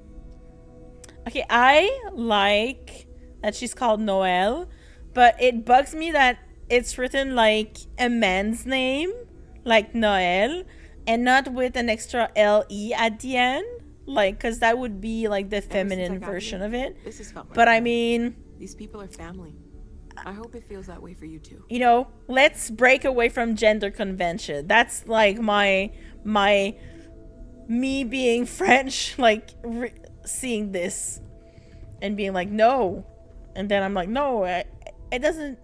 Okay, I like that she's called Noelle, but it bugs me that it's written like a man's name, like Noelle, and not with an extra LE at the end, like, because that would be like the feminine version of it. This has felt right. But I mean, these people are family. I hope it feels that way for you too. You know, let's break away from gender convention. That's like me being French, like seeing this and being like, no, and then I'm like, no, it doesn't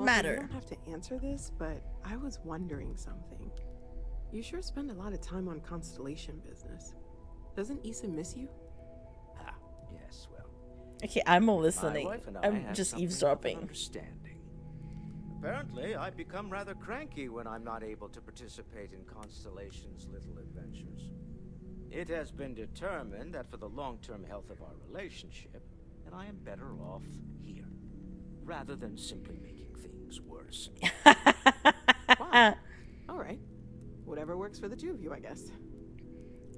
matter. You don't have to answer this, but I was wondering something. You sure spend a lot of time on Constellation business. Doesn't Issa miss you? Ah, yes, well. Okay, I'm listening. My wife and I I'm have just something of an eavesdropping. Understanding. Apparently, I become rather cranky when I'm not able to participate in Constellation's little adventures. It has been determined that for the long-term health of our relationship, that I am better off here, rather than simply making things worse. Wow. All right. Whatever works for the two of you, I guess.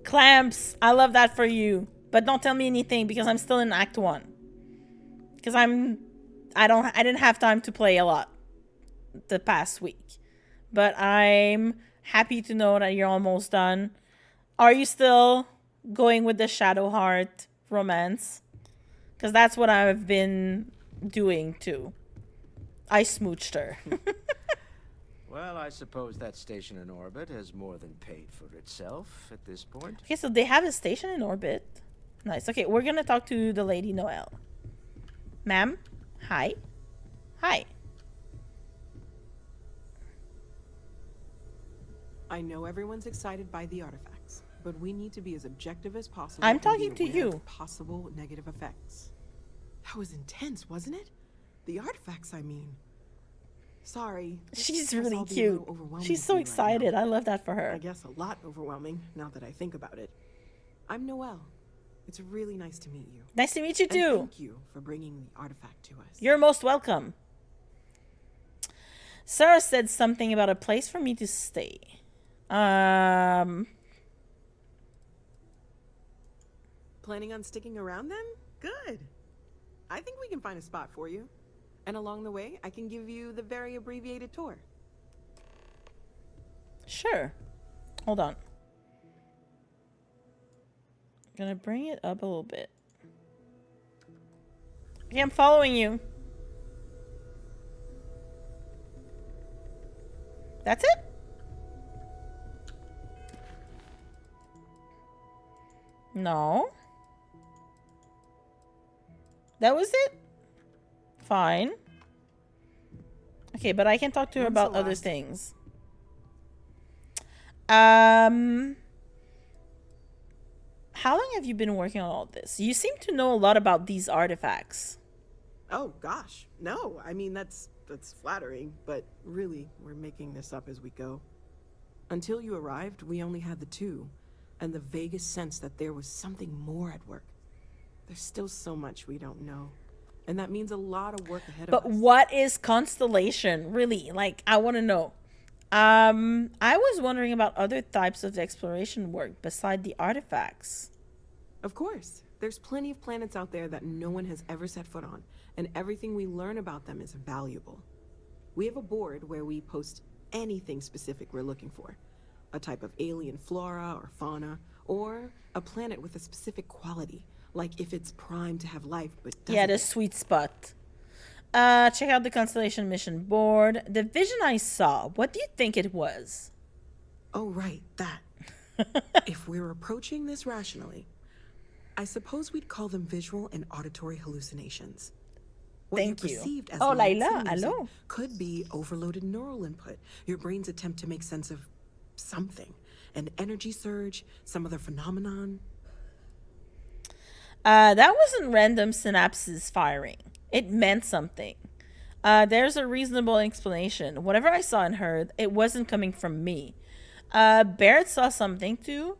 Clamps, I love that for you, but don't tell me anything because I'm still in Act 1. Because I didn't have time to play a lot the past week, but I'm happy to know that you're almost done. Are you still going with the Shadow Heart romance? Because that's what I've been doing too. I smooched her. Well, I suppose that station in orbit has more than paid for itself at this point. Okay, so they have a station in orbit. Nice. Okay, we're gonna talk to the lady Noelle. Ma'am? Hi. Hi. I know everyone's excited by the artifacts, but we need to be as objective as possible. I'm and talking be to aware you. of possible negative effects. That was intense, wasn't it? The artifacts, I mean. Sorry. She's This really all be a cute. little overwhelming She's for so me right excited. now. I love that for her. I guess a lot overwhelming, now that I think about it. I'm Noelle. It's really nice to meet you. Nice to meet you And too. thank you for bringing the artifact to us. You're most welcome. Sarah said something about a place for me to stay. Planning on sticking around then? Good. I think we can find a spot for you. And along the way, I can give you the very abbreviated tour. Sure. Hold on. Gonna bring it up a little bit. Okay, I'm following you. That's it? No. That was it? Fine. Okay, but I can talk to her When's the about other last- things. How long have you been working on all this? You seem to know a lot about these artifacts. Oh gosh, no. I mean, that's flattering, but really, we're making this up as we go. Until you arrived, we only had the two, and the vaguest sense that there was something more at work. There's still so much we don't know, and that means a lot of work ahead of us. But what is Constellation, really? Like, I want to know. I was wondering about other types of exploration work beside the artifacts. Of course. There's plenty of planets out there that no one has ever set foot on, and everything we learn about them is valuable. We have a board where we post anything specific we're looking for. A type of alien flora or fauna, or a planet with a specific quality, like if it's primed to have life but doesn't. Yeah, the sweet spot. Check out the Constellation mission board. The vision I saw, what do you think it was? Oh, right, that. If we're approaching this rationally, I suppose we'd call them visual and auditory hallucinations. What Thank you you. perceived as Oh, lights Layla, and music hello. could be overloaded neural input, your brain's attempt to make sense of something, an energy surge, some other phenomenon. That wasn't random synapses firing. It meant something. There's a reasonable explanation. Whatever I saw and heard, it wasn't coming from me. Barrett saw something too.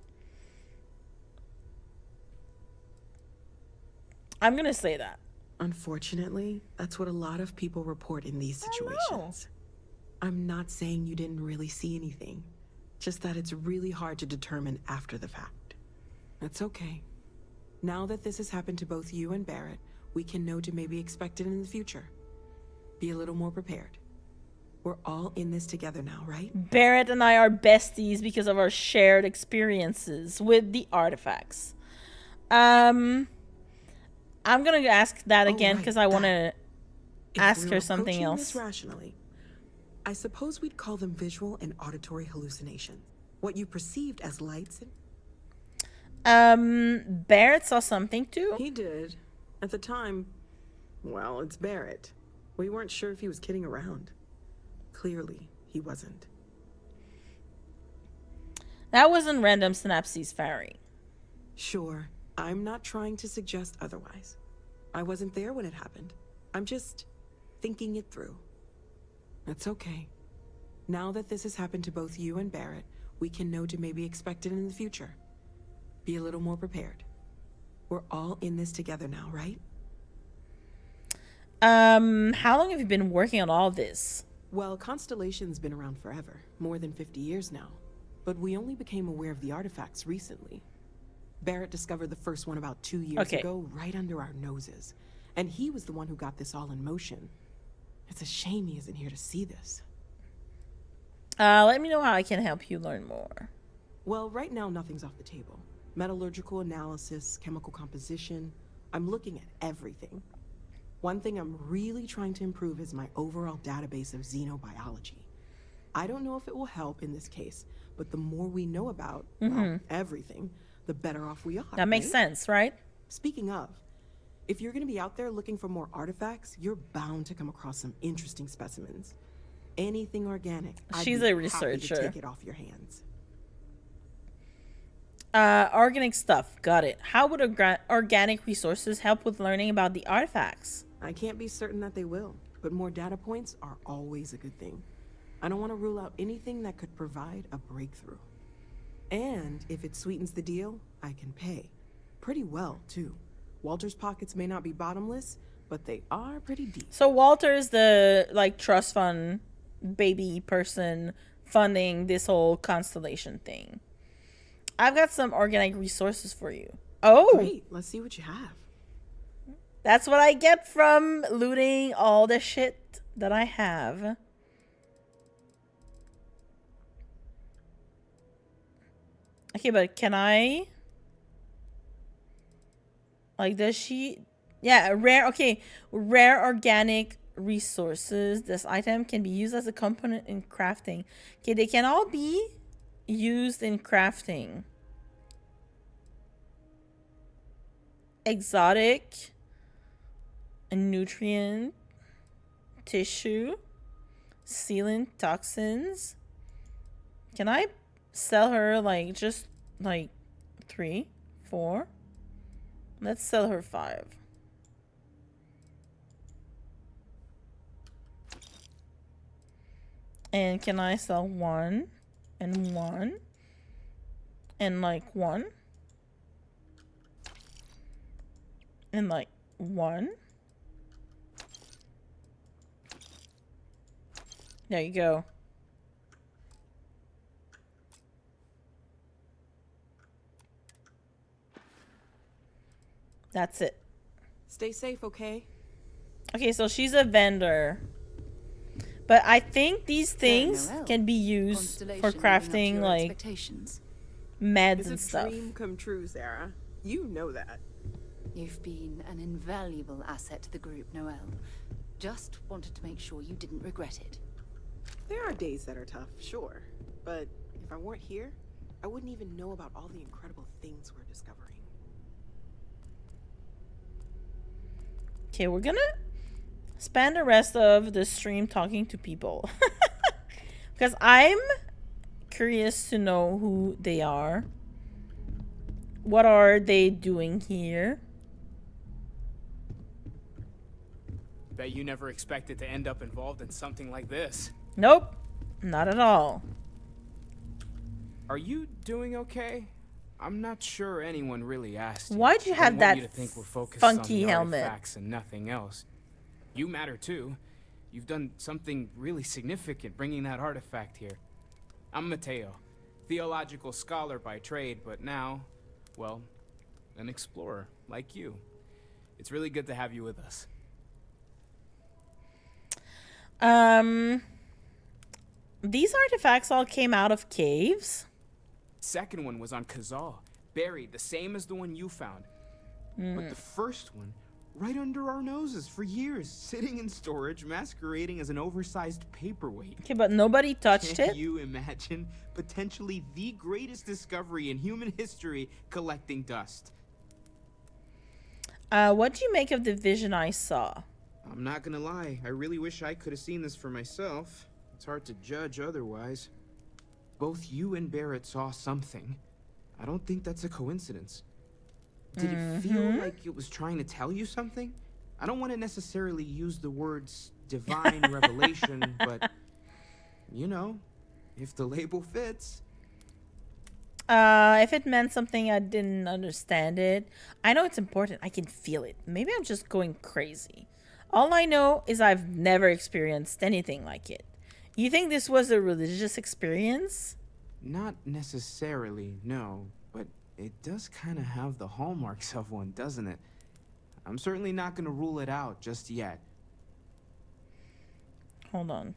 I'm gonna say that. Unfortunately, that's what a lot of people report in these situations. I'm not saying you didn't really see anything, just that it's really hard to determine after the fact. That's okay. Now that this has happened to both you and Barrett, we can know to maybe expect it in the future. Be a little more prepared. We're all in this together now, right? Barrett and I are besties because of our shared experiences with the artifacts. I'm gonna ask that again because I want to ask her something else. This rationally, I suppose we'd call them visual and auditory hallucinations. What you perceived as lights and... Barrett saw something too. He did. At the time, well, it's Barrett. We weren't sure if he was kidding around. Clearly, he wasn't. That wasn't random synapses firing. Sure. I'm not trying to suggest otherwise. I wasn't there when it happened. I'm just thinking it through. That's okay. Now that this has happened to both you and Barrett, we can know to maybe expect it in the future. Be a little more prepared. We're all in this together now, right? How long have you been working on all this? Well, Constellation's been around forever, more than 50 years now. But we only became aware of the artifacts recently. Barrett discovered the first one about 2 years ago, right under our noses. And he was the one who got this all in motion. It's a shame he isn't here to see this. Let me know how I can help you learn more. Well, right now nothing's off the table. Metallurgical analysis, chemical composition. I'm looking at everything. One thing I'm really trying to improve is my overall database of xenobiology. I don't know if it will help in this case, but the more we know about well, everything, the better off we are. That makes sense, right? Speaking of, if you're going to be out there looking for more artifacts, you're bound to come across some interesting specimens. Anything organic. She's a researcher. Happy to take it off your hands. Organic stuff. Got it. How would organic resources help with learning about the artifacts? I can't be certain that they will, but more data points are always a good thing. I don't want to rule out anything that could provide a breakthrough. And if it sweetens the deal, I can pay. Pretty well, too. Walter's pockets may not be bottomless, but they are pretty deep. So Walter is the, like, trust fund baby person funding this whole Constellation thing. I've got some organic resources for you. Oh! Great, let's see what you have. That's what I get from looting all the shit that I have. Okay, but can I... Like, does she... Yeah, rare... Okay, rare organic resources. This item can be used as a component in crafting. Okay, they can all be used in crafting. Exotic... A nutrient, tissue, sealant, toxins. Can I sell her like just like 3, 4. Let's sell her 5. And can I sell 1 and 1 and like 1 and like 1? There you go. That's it. Stay safe, okay? Okay, so she's a vendor. But I think these things can be used for crafting like meds and stuff. It's a dream come true, Sarah. You know that. You've been an invaluable asset to the group, Noel. Just wanted to make sure you didn't regret it. There are days that are tough, sure. But if I weren't here, I wouldn't even know about all the incredible things we're discovering. Okay, we're gonna spend the rest of the stream talking to people. Because I'm curious to know who they are. What are they doing here? Bet you never expected to end up involved in something like this. Nope, not at all. Are you doing okay? I'm not sure anyone really asked you. Why'd you I have don't that want you to think we're focused funky on the helmet? artifacts and nothing else. You matter too. You've done something really significant bringing that artifact here. I'm Mateo, theological scholar by trade, but now, well, an explorer like you. It's really good to have you with us. These artifacts all came out of caves? Second one was on Kazal, buried the same as the one you found. But the first one, right under our noses for years, sitting in storage, masquerading as an oversized paperweight. Okay, but nobody touched it? Can you imagine potentially the greatest discovery in human history collecting dust? What'd you make of the vision I saw? I'm not gonna lie, I really wish I could have seen this for myself. It's hard to judge otherwise. Both you and Barrett saw something. I don't think that's a coincidence. Did it feel like it was trying to tell you something? I don't want to necessarily use the words divine revelation, but, you know, if the label fits. If it meant something, I didn't understand it. I know it's important. I can feel it. Maybe I'm just going crazy. All I know is I've never experienced anything like it. You think this was a religious experience? Not necessarily, no, but it does kind of have the hallmarks of one, doesn't it? I'm certainly not going to rule it out just yet. Hold on.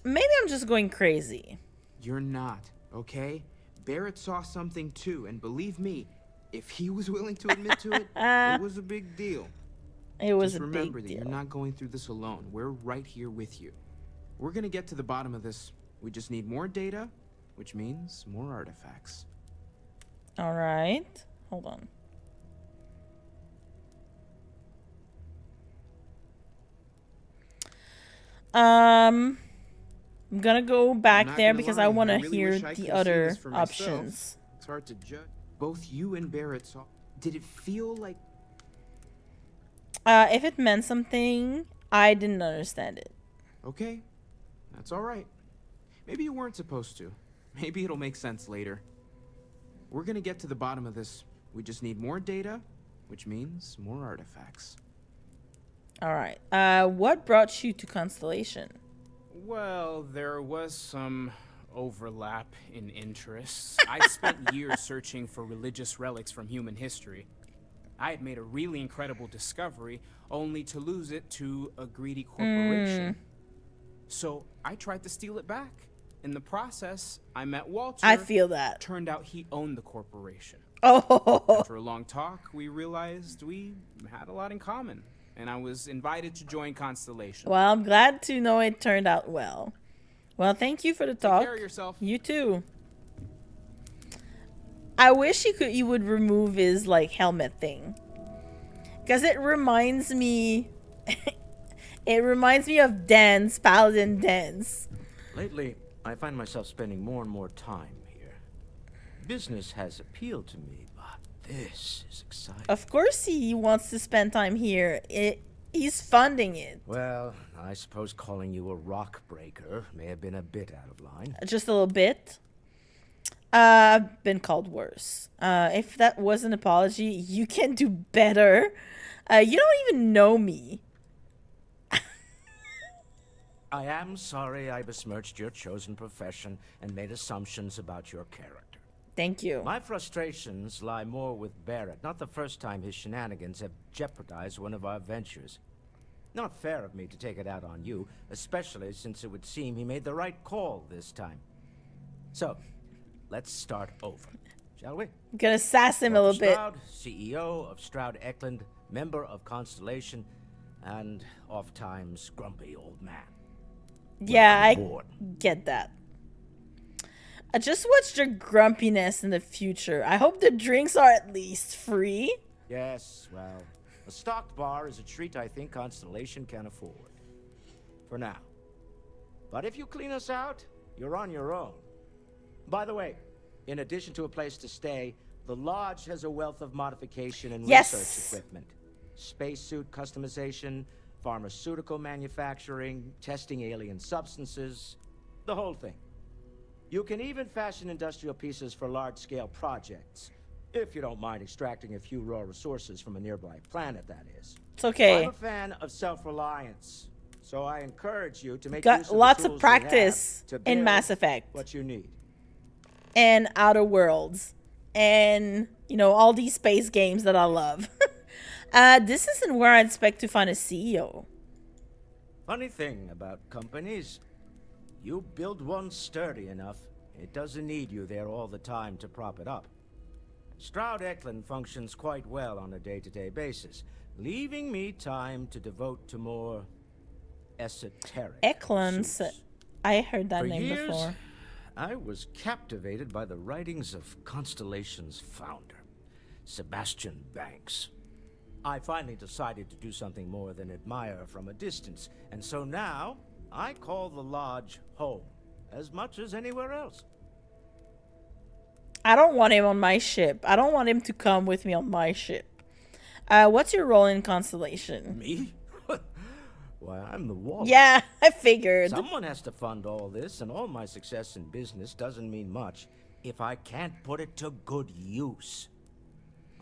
Maybe I'm just going crazy. You're not, okay? Barrett saw something too, and believe me, if he was willing to admit to it, it was a big deal. It was Just a remember big that deal. you're not going through this alone. We're right here with you. We're gonna get to the bottom of this. We just need more data, which means more artifacts. All right. Hold on. I'm gonna go back there because I want to hear the other options. It's hard to judge. Both you and Barrett saw. Did it feel like? If it meant something, I didn't understand it. Okay, that's all right. Maybe you weren't supposed to. Maybe it'll make sense later. We're gonna get to the bottom of this. We just need more data, which means more artifacts. All right. What brought you to Constellation? Well, there was some overlap in interests. I spent years searching for religious relics from human history. I had made a really incredible discovery, only to lose it to a greedy corporation. So I tried to steal it back. In the process, I met Walter. I feel that. Turned out he owned the corporation. Oh. After a long talk, we realized we had a lot in common, and I was invited to join Constellation. Well, I'm glad to know it turned out well. Well, thank you for the talk. Take care of yourself. You too. I wish you would remove his like helmet thing, because it reminds me It reminds me of Dance, Paladin Dance. Lately, I find myself spending more and more time here. Business has appealed to me, but this is exciting. Of course he wants to spend time here. He's funding it. Well, I suppose calling you a rock breaker may have been a bit out of line. Just a little bit. I've been called worse. If that was an apology, you can do better. You don't even know me. I am sorry I besmirched your chosen profession and made assumptions about your character. Thank you. My frustrations lie more with Barrett. Not the first time his shenanigans have jeopardized one of our ventures. Not fair of me to take it out on you, especially since it would seem he made the right call this time. So, let's start over, shall we? I'm gonna sass him a little bit. Stroud, CEO of Stroud Eklund, member of Constellation, and oft-times grumpy old man. Yeah, I get that. I just watched your grumpiness in the future. I hope the drinks are at least free. Yes, well, a stocked bar is a treat I think Constellation can afford. For now. But if you clean us out, you're on your own. By the way, in addition to a place to stay, the Lodge has a wealth of modification and research equipment. Spacesuit customization, pharmaceutical manufacturing, testing alien substances, the whole thing. You can even fashion industrial pieces for large-scale projects, if you don't mind extracting a few raw resources from a nearby planet, that is. It's okay. I'm a fan of self-reliance, so I encourage you to make Got use of lots the of tools we have practice to in build Mass Effect. what you need. And Outer Worlds. And, you know, all these space games that I love. This isn't where I expect to find a CEO. Funny thing about companies, you build one sturdy enough, it doesn't need you there all the time to prop it up. Stroud Eklund functions quite well on a day-to-day basis, leaving me time to devote to more esoteric Eklund, I heard that For name years, before. I was captivated by the writings of Constellation's founder, Sebastian Banks. I finally decided to do something more than admire from a distance, and so now I call the Lodge home as much as anywhere else. I don't want him on my ship. I don't want him to come with me on my ship. What's your role in Constellation? Me? Why, I'm the wall. Yeah, I figured. Someone has to fund all this, and all my success in business doesn't mean much if I can't put it to good use.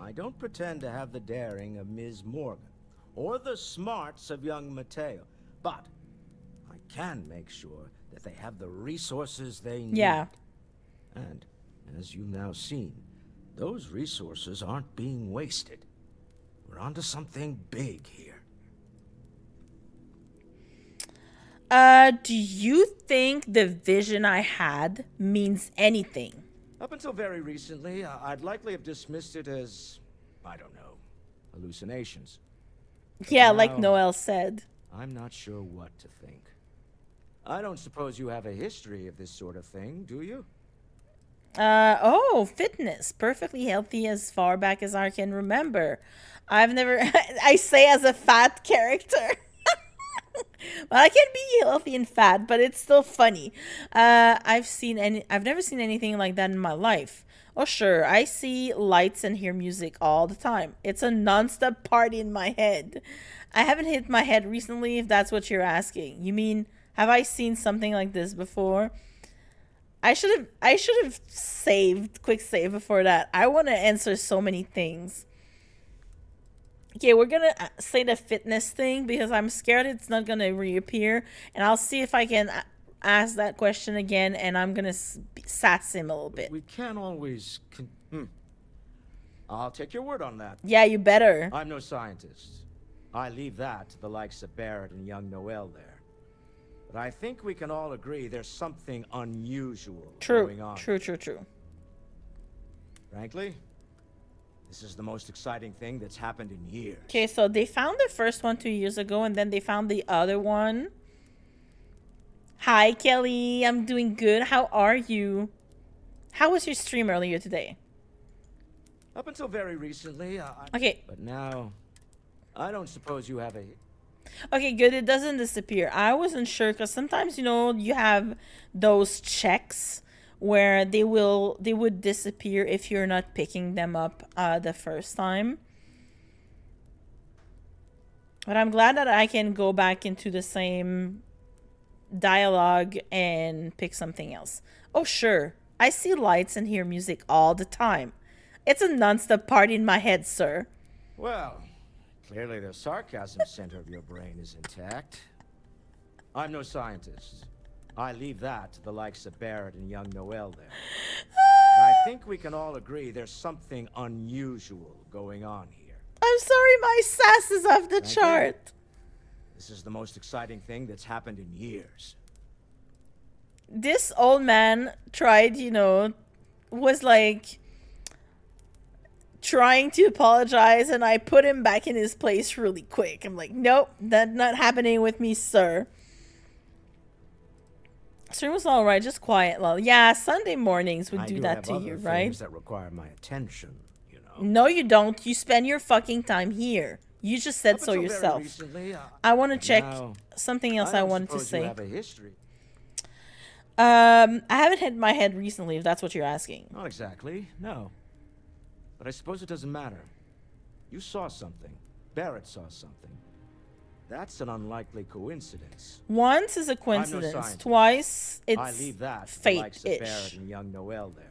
I don't pretend to have the daring of Ms. Morgan, or the smarts of young Mateo, but I can make sure that they have the resources they need. Yeah. And, as you've now seen, those resources aren't being wasted. We're onto something big here. Do you think the vision I had means anything? Up until very recently, I'd likely have dismissed it as, I don't know, hallucinations. But Yeah, like now, Noel said. I'm not sure what to think. I don't suppose you have a history of this sort of thing, do you? Oh, fitness. Perfectly healthy as far back as I can remember. I've never, I say as a fat character. Well, I can be healthy and fat, but it's still funny. I've never seen anything like that in my life. Oh, sure, I see lights and hear music all the time. It's a non-stop party in my head. I haven't hit my head recently, if that's what you're asking. You mean, have I seen something like this before? I should have saved, quick save before that. I want to answer so many things. Okay, we're going to say the fitness thing because I'm scared it's not going to reappear. And I'll see if I can ask that question again, and I'm going to sass him a little bit. We can't always... I'll take your word on that. Yeah, you better. I'm no scientist. I leave that to the likes of Barrett and young Noel there. But I think we can all agree there's something unusual going on. True. Frankly, this is the most exciting thing that's happened in years. Okay, so they found the first one 2 years ago, and then they found the other one. Hi, Kelly. I'm doing good. How are you? How was your stream earlier today? Up until very recently, Okay. But now, I don't suppose you have a... Okay, good. It doesn't disappear. I wasn't sure because sometimes you have those checks where they would disappear if you're not picking them up the first time. But I'm glad that I can go back into the same dialogue and pick something else. Oh, sure. I see lights and hear music all the time. It's a non-stop party in my head, sir. Well, clearly the sarcasm center of your brain is intact. I'm no scientist. I leave that to the likes of Barrett and young Noel there. But I think we can all agree there's something unusual going on here. I'm sorry, my sass is off the Thank you. chart. This is the most exciting thing that's happened in years. This old man tried, was like trying to apologize, and I put him back in his place really quick. I'm like, nope, that's not happening with me, sir. Stream was all right, just quiet. Well, yeah, Sunday mornings would do that to you, right? That require my attention. No, you don't. You spend your fucking time here. You just said so yourself. Recently, I want to check something else I wanted to say. I haven't hit my head recently, if that's what you're asking. Not exactly, no. But I suppose it doesn't matter. You saw something. Barrett saw something. That's an unlikely coincidence. Once is a coincidence. Twice, it's I leave that to the fate-ish. likes of Barrett and young Noel there.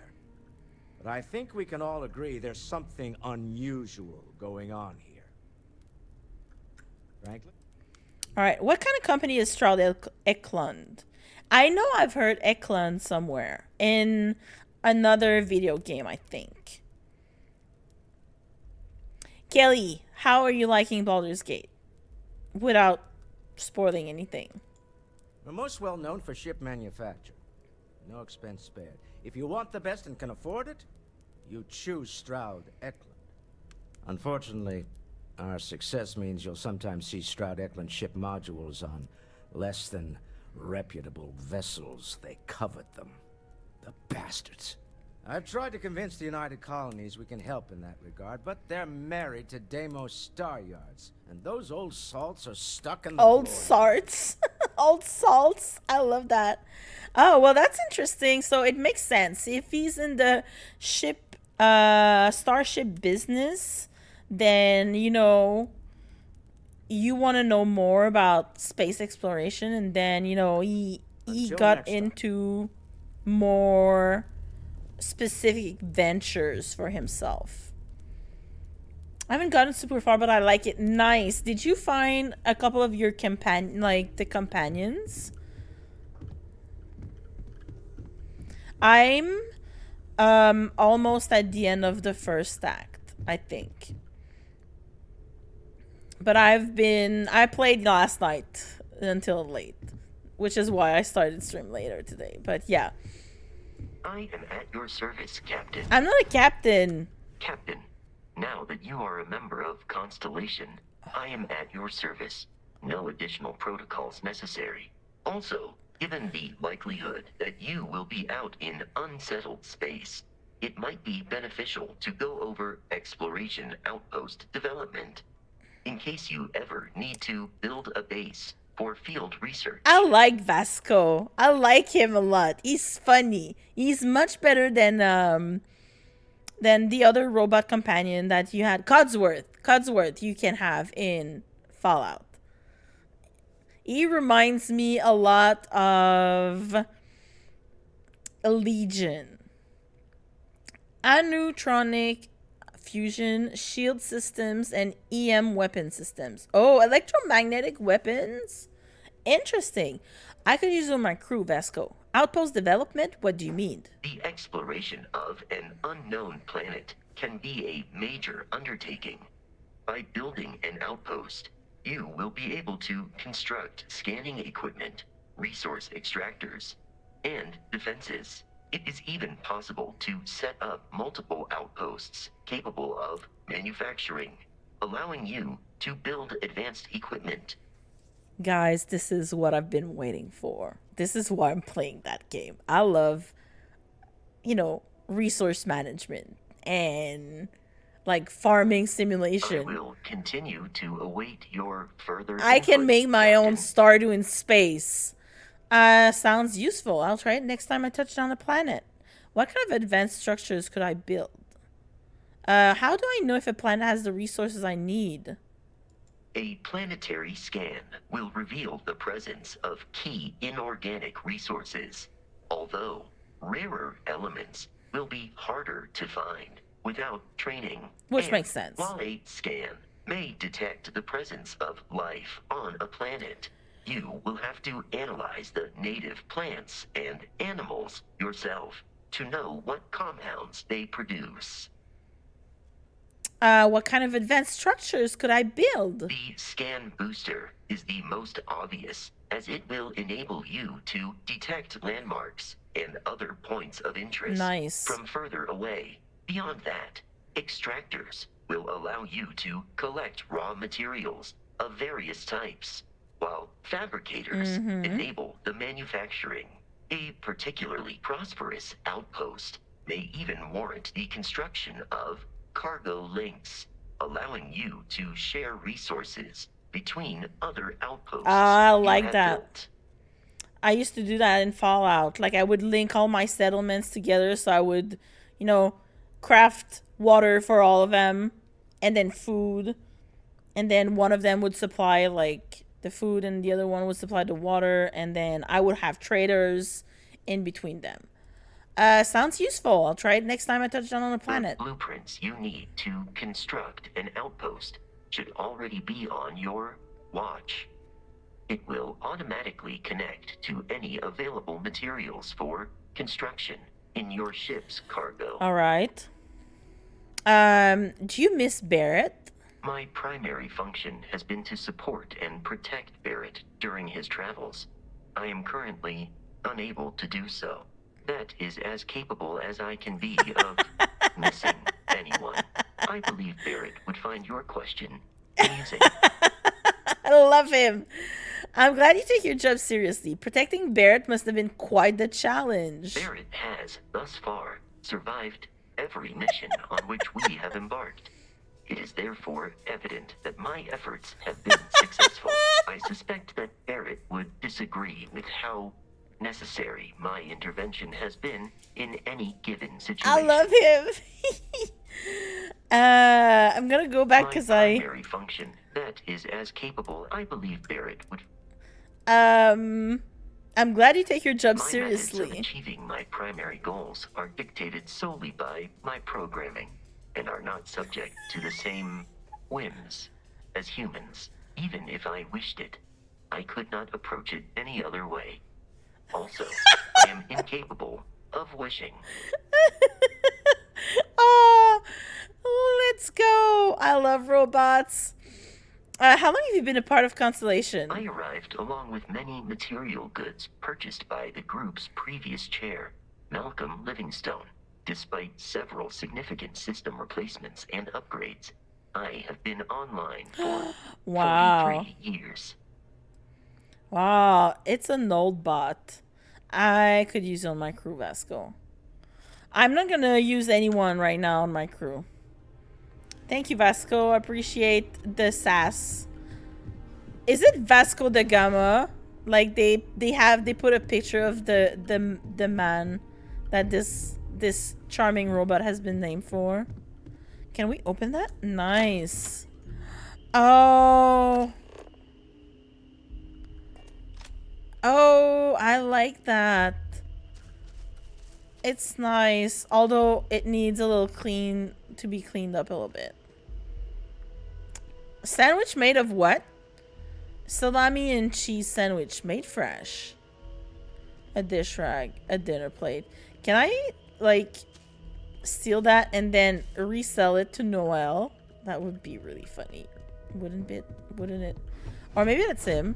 But I think we can all agree there's something unusual going on here. Franklin? All right, what kind of company is Stroud Eklund? I know I've heard Eklund somewhere in another video game, I think. Kelly, how are you liking Baldur's Gate? Without spoiling anything. We're most well known for ship manufacture. No expense spared. If you want the best and can afford it, you choose Stroud Eklund. Unfortunately, our success means you'll sometimes see Stroud Eklund ship modules on less than reputable vessels. They covet them. The bastards. I've tried to convince the United Colonies we can help in that regard, but they're married to Deimos Star Yards, and those old salts are stuck in the Old void. salts. Old salts. I love that. Oh, well, that's interesting. So it makes sense. If he's in the starship business, then, you want to know more about space exploration, and then, he got into more specific ventures for himself. I haven't gotten super far, but I like it. Nice. Did you find a couple of your the companions? I'm almost at the end of the first act, I think. But I played last night until late, which is why I started stream later today. But yeah. I am at your service, Captain. I'm not a captain. Captain, now that you are a member of Constellation, I am at your service. No additional protocols necessary. Also, given the likelihood that you will be out in unsettled space, it might be beneficial to go over exploration outpost development, in case you ever need to build a base for field research. I like Vasco. I like him a lot. He's funny. He's much better than the other robot companion that you had. Codsworth you can have in Fallout. He reminds me a lot of Legion. Anutronic fusion, shield systems, and EM weapon systems. Oh, electromagnetic weapons? Interesting. I could use it on my crew, Vasco. Outpost development? What do you mean? The exploration of an unknown planet can be a major undertaking. By building an outpost, you will be able to construct scanning equipment, resource extractors, and defenses. It is even possible to set up multiple outposts capable of manufacturing, allowing you to build advanced equipment. Guys, this is what I've been waiting for. This is why I'm playing that game. I love, resource management and like farming I simulation. will continue to await your further I can input, make my own Captain. Stardew in space. Sounds useful. I'll try it next time I touch down a planet. What kind of advanced structures could I build? How do I know if a planet has the resources I need? A planetary scan will reveal the presence of key inorganic resources, although rarer elements will be harder to find without training. Which And makes sense. While a scan may detect the presence of life on a planet, you will have to analyze the native plants and animals yourself to know what compounds they produce. What kind of advanced structures could I build? The scan booster is the most obvious, as it will enable you to detect landmarks and other points of interest from further away. Beyond that, extractors will allow you to collect raw materials of various types, while fabricators enable the manufacturing. A particularly prosperous outpost may even warrant the construction of cargo links, allowing you to share resources between other outposts. I you like have that. built. I used to do that in Fallout. Like I would link all my settlements together, so I would, you know, craft water for all of them, and then food, and then one of them would supply like the food, and the other one would supply the water, and then I would have traders in between them. Sounds useful. I'll try it next time I touch down on a planet. The blueprints you need to construct an outpost should already be on your watch. It will automatically connect to any available materials for construction in your ship's cargo. All right. Do you miss Barrett? My primary function has been to support and protect Barrett during his travels. I am currently unable to do so. That is as capable as I can be of missing anyone. I believe Barrett would find your question amusing. I love him. I'm glad you take your job seriously. Protecting Barrett must have been quite the challenge. Barrett has, thus far, survived every mission on which we have embarked. It is therefore evident that my efforts have been successful. I suspect that Barrett would disagree with how necessary my intervention has been in any given situation. I love him. I'm gonna go back because My primary function, that is as capable, I believe Barrett would. I'm glad you take your job My methods seriously. of achieving my primary goals are dictated solely by my programming, and are not subject to the same whims as humans. Even if I wished it, I could not approach it any other way. Also, I am incapable of wishing. Oh, let's go. I love robots. How long have you been a part of Constellation? I arrived along with many material goods purchased by the group's previous chair, Malcolm Livingstone. Despite several significant system replacements and upgrades, I have been online for Wow. 43 years. Wow, it's an old bot. I could use it on my crew, Vasco. I'm not gonna use anyone right now on my crew. Thank you, Vasco. I appreciate the sass. Is it Vasco da Gama? Like they put a picture of the man that this charming robot has been named for. Can we open that? Nice. Oh. Oh, I like that. It's nice, although it needs a little to be cleaned up a little bit. Sandwich made of what? Salami and cheese sandwich made fresh. A dish rag, a dinner plate. Can I like steal that and then resell it to Noel? That would be really funny, wouldn't it? Or maybe that's him.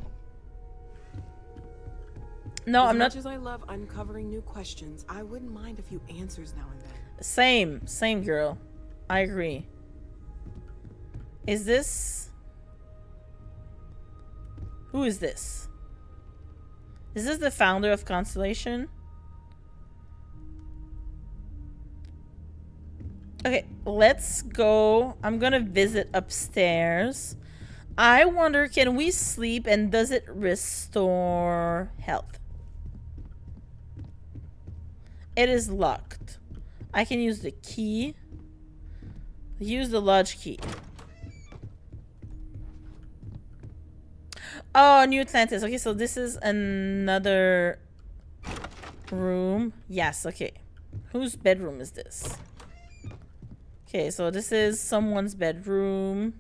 No, I'm not. As much as I love uncovering new questions, I wouldn't mind a few answers now and then. Same girl. I agree. Is this... Who is this? Is this the founder of Constellation? Okay, let's go. I'm gonna visit upstairs. I wonder, can we sleep and does it restore health? It is locked. I can use the key. Use the lodge key. Oh, New Atlantis. Okay, so this is another room. Yes, okay. Whose bedroom is this? Okay, so this is someone's bedroom.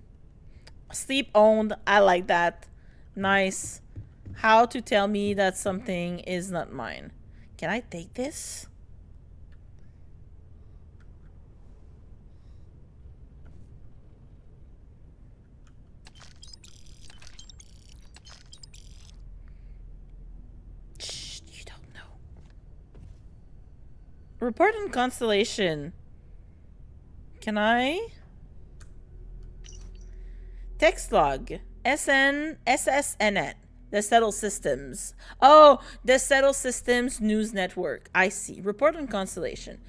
Sleep owned. I like that. Nice. How to tell me that something is not mine. Can I take this? Shh, you don't know. Report on Constellation. Can I? Text log. SSNet. The Settle Systems. Oh, the Settle Systems News Network. I see. Report on Constellation.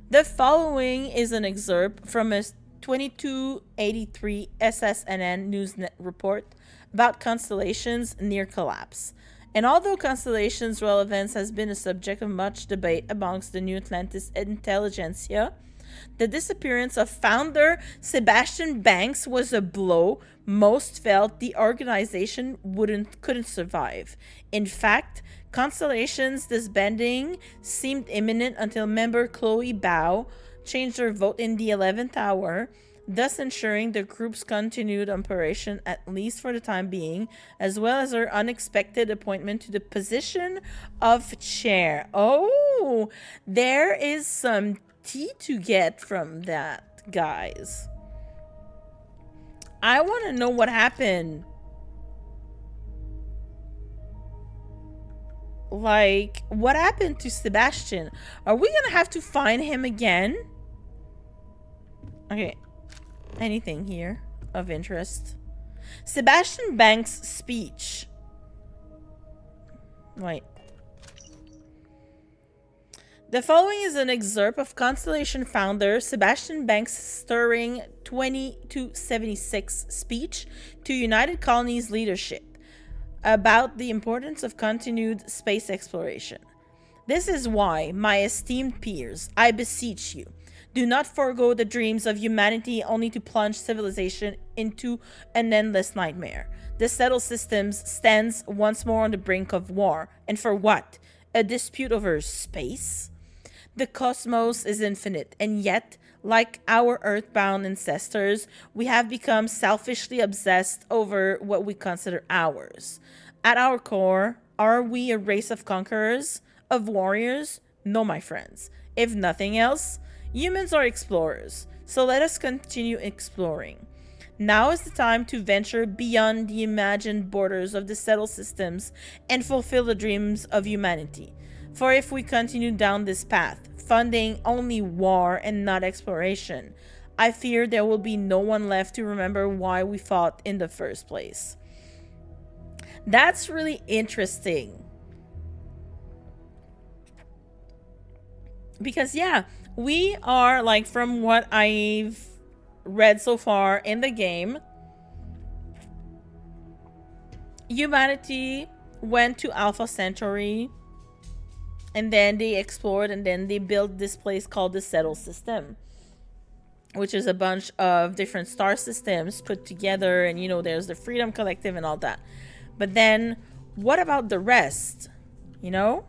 The following is an excerpt from a 2283 SSNN News Net report about Constellation's near collapse. And although Constellation's relevance has been a subject of much debate amongst the New Atlantis intelligentsia, the disappearance of founder Sebastian Banks was a blow most felt the organization couldn't survive. In fact, Constellation's disbanding seemed imminent until member Chloe Bao changed her vote in the 11th hour, thus ensuring the group's continued operation at least for the time being, as well as her unexpected appointment to the position of chair. Oh, there is some tea to get from that, guys. I want to know what happened. Like, what happened to Sebastian? Are we gonna have to find him again? Okay. Anything here of interest? Sebastian Banks' speech. Wait. The following is an excerpt of Constellation founder Sebastian Banks' stirring 2276 speech to United Colonies leadership about the importance of continued space exploration. This is why, my esteemed peers, I beseech you, do not forego the dreams of humanity only to plunge civilization into an endless nightmare. The Settled Systems stands once more on the brink of war. And for what? A dispute over space? The cosmos is infinite, and yet, like our earthbound ancestors, we have become selfishly obsessed over what we consider ours. At our core, are we a race of conquerors? Of warriors? No, my friends. If nothing else, humans are explorers, so let us continue exploring. Now is the time to venture beyond the imagined borders of the settled systems and fulfill the dreams of humanity. For if we continue down this path, funding only war and not exploration, I fear there will be no one left to remember why we fought in the first place. That's really interesting. Because yeah, we are, like, from what I've read so far in the game, humanity went to Alpha Centauri, and then they explored, and then they built this place called the Settle System, which is a bunch of different star systems put together, and you know, there's the Freedom Collective and all that. But then, what about the rest? You know?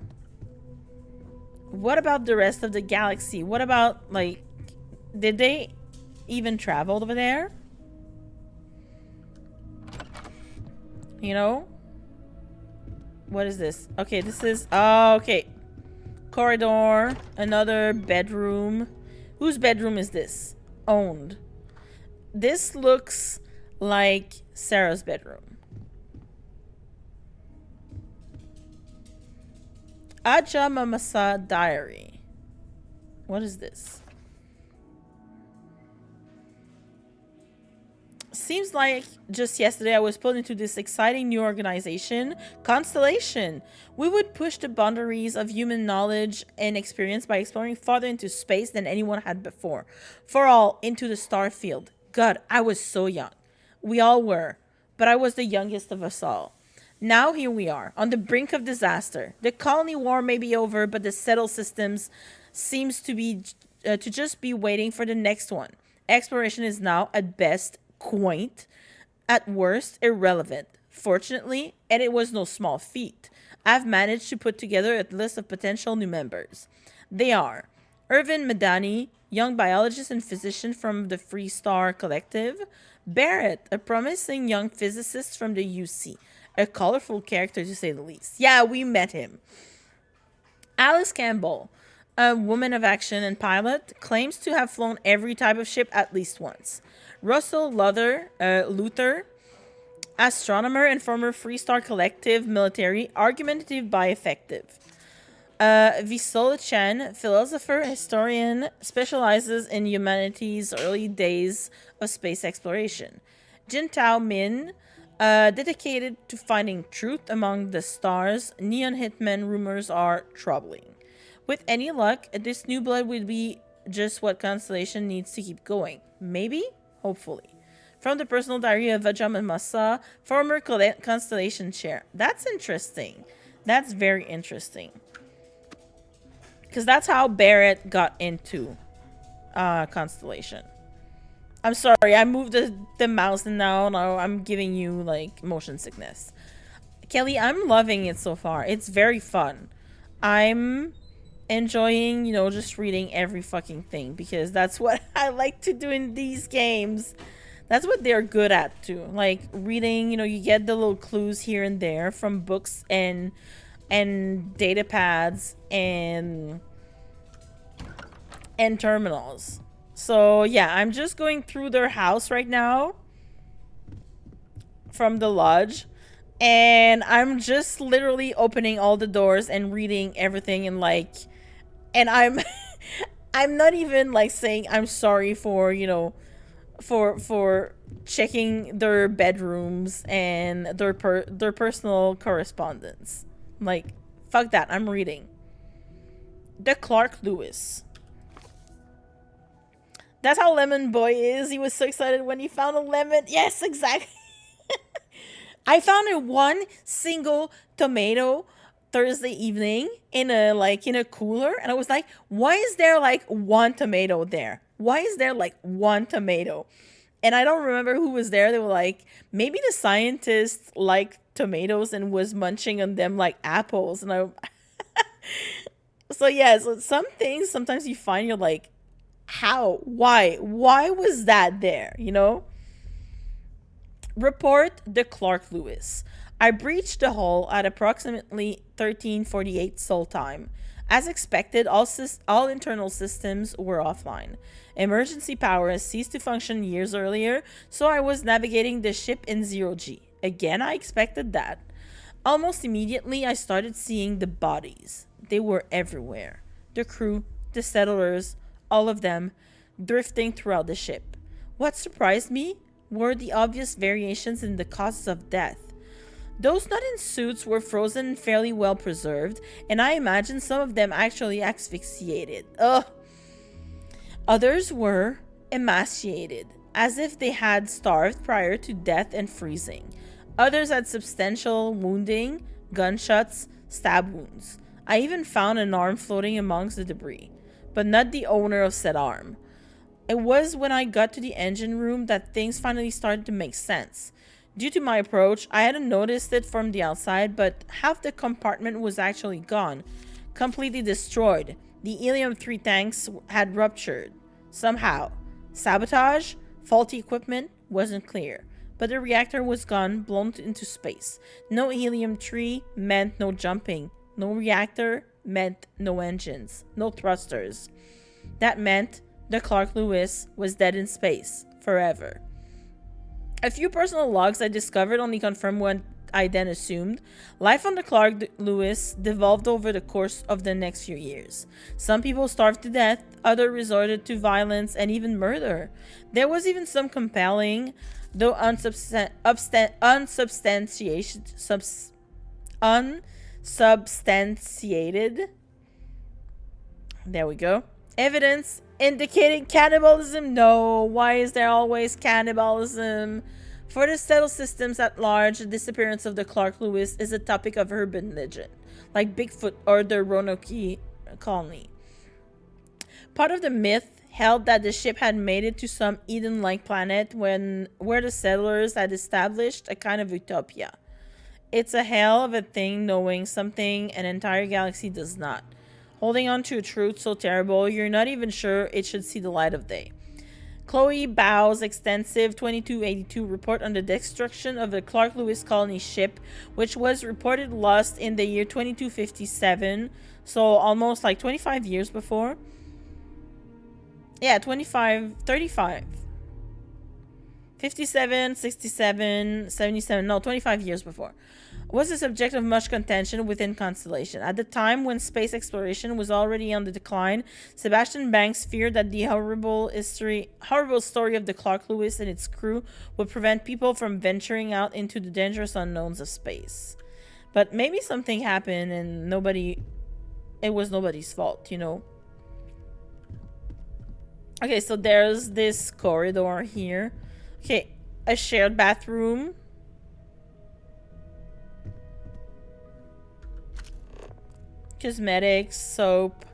What about the rest of the galaxy? What about, like, did they even travel over there? You know? What is this? Okay, this is... Oh, okay. Corridor. Another bedroom. Whose bedroom is this? Owned. This looks like Sarah's bedroom. Aja Mamasa Diary. What is this? Seems like just yesterday I was put into this exciting new organization, Constellation. We would push the boundaries of human knowledge and experience by exploring farther into space than anyone had before. For all, into the Starfield. God, I was so young. We all were, but I was the youngest of us all. Now here we are, on the brink of disaster. The colony war may be over, but the settled systems seems to just be waiting for the next one. Exploration is now, at best, quaint, at worst, irrelevant. Fortunately, and it was no small feat, I've managed to put together a list of potential new members. They are Irvin Madani, young biologist and physician from the Free Star Collective; Barrett, a promising young physicist from the UC, a colorful character to say the least. Yeah, we met him. Alice Campbell, a woman of action and pilot, claims to have flown every type of ship at least once. Russell Luther, astronomer and former Free Star Collective military, argumentative by effective. Visola Chen, philosopher, historian, specializes in humanity's early days of space exploration. Jin Tao Min, dedicated to finding truth among the stars. Neon Hitman rumors are troubling. With any luck, this new blood will be just what Constellation needs to keep going. Maybe? Hopefully. From the personal diary of Vajam Massa, former Constellation chair. That's interesting. That's very interesting. Because that's how Barrett got into Constellation. I'm sorry, I moved the mouse and now I'm giving you like motion sickness. Kelly, I'm loving it so far. It's very fun. I'm enjoying, just reading every fucking thing because that's what I like to do in these games. That's what they're good at too. Like reading, you get the little clues here and there from books and data pads and terminals. So yeah, I'm just going through their house right now from the lodge, and I'm just literally opening all the doors and reading everything and I'm I'm not even like saying I'm sorry for, for checking their bedrooms and their personal correspondence. Like, fuck that, I'm reading. The Clark Lewis. That's how Lemon Boy is. He was so excited when he found a lemon. Yes, exactly. I found a one single tomato Thursday evening in a cooler, and I was like, why is there like one tomato there? Why is there like one tomato? And I don't remember who was there. They were like, maybe the scientist liked tomatoes and was munching on them like apples. And so yeah, so some things sometimes you find you're like, how? Why was that there? Report the Clark Lewis. I breached the hull at approximately 13:48 Seoul time. As expected, all internal systems were offline. Emergency power has ceased to function years earlier, so I was navigating the ship in 0G. Again, I expected that. Almost immediately, I started seeing the bodies. They were everywhere. The crew, the settlers, all of them, drifting throughout the ship. What surprised me were the obvious variations in the causes of death. Those not in suits were frozen and fairly well preserved, and I imagine some of them actually asphyxiated. Ugh. Others were emaciated, as if they had starved prior to death and freezing. Others had substantial wounding, gunshots, stab wounds. I even found an arm floating amongst the debris, but not the owner of said arm. It was when I got to the engine room that things finally started to make sense. Due to my approach, I hadn't noticed it from the outside, but half the compartment was actually gone, completely destroyed. The helium-3 tanks had ruptured. Somehow. Sabotage? Faulty equipment? Wasn't clear. But the reactor was gone, blown into space. No helium-3 meant no jumping. No reactor meant no engines. No thrusters. That meant the Clark Lewis was dead in space. Forever. A few personal logs I discovered only confirmed what I then assumed. Life on the Clark Lewis devolved over the course of the next few years. Some people starved to death, others resorted to violence and even murder. There was even some compelling Though unsubstantiated. There we go. Evidence indicating cannibalism. No. Why is there always cannibalism? For the settled systems at large, the disappearance of the Clark Lewis is a topic of urban legend, like Bigfoot or the Roanoke colony. Part of the myth held that the ship had made it to some Eden-like planet where the settlers had established a kind of utopia. It's a hell of a thing knowing something an entire galaxy does not. Holding on to a truth so terrible, you're not even sure it should see the light of day. Chloe Bow's extensive 2282 report on the destruction of the Clark Lewis colony ship, which was reported lost in the year 2257, so almost like 25 years before. Yeah, 35, 57, 67, 77, no, 25 years before. Was the subject of much contention within Constellation. At the time when space exploration was already on the decline, Sebastian Banks feared that the horrible story of the Clark Lewis and its crew would prevent people from venturing out into the dangerous unknowns of space. But maybe something happened and it was nobody's fault, you know. Okay, so there's this corridor here. Okay, a shared bathroom. Cosmetics, soap,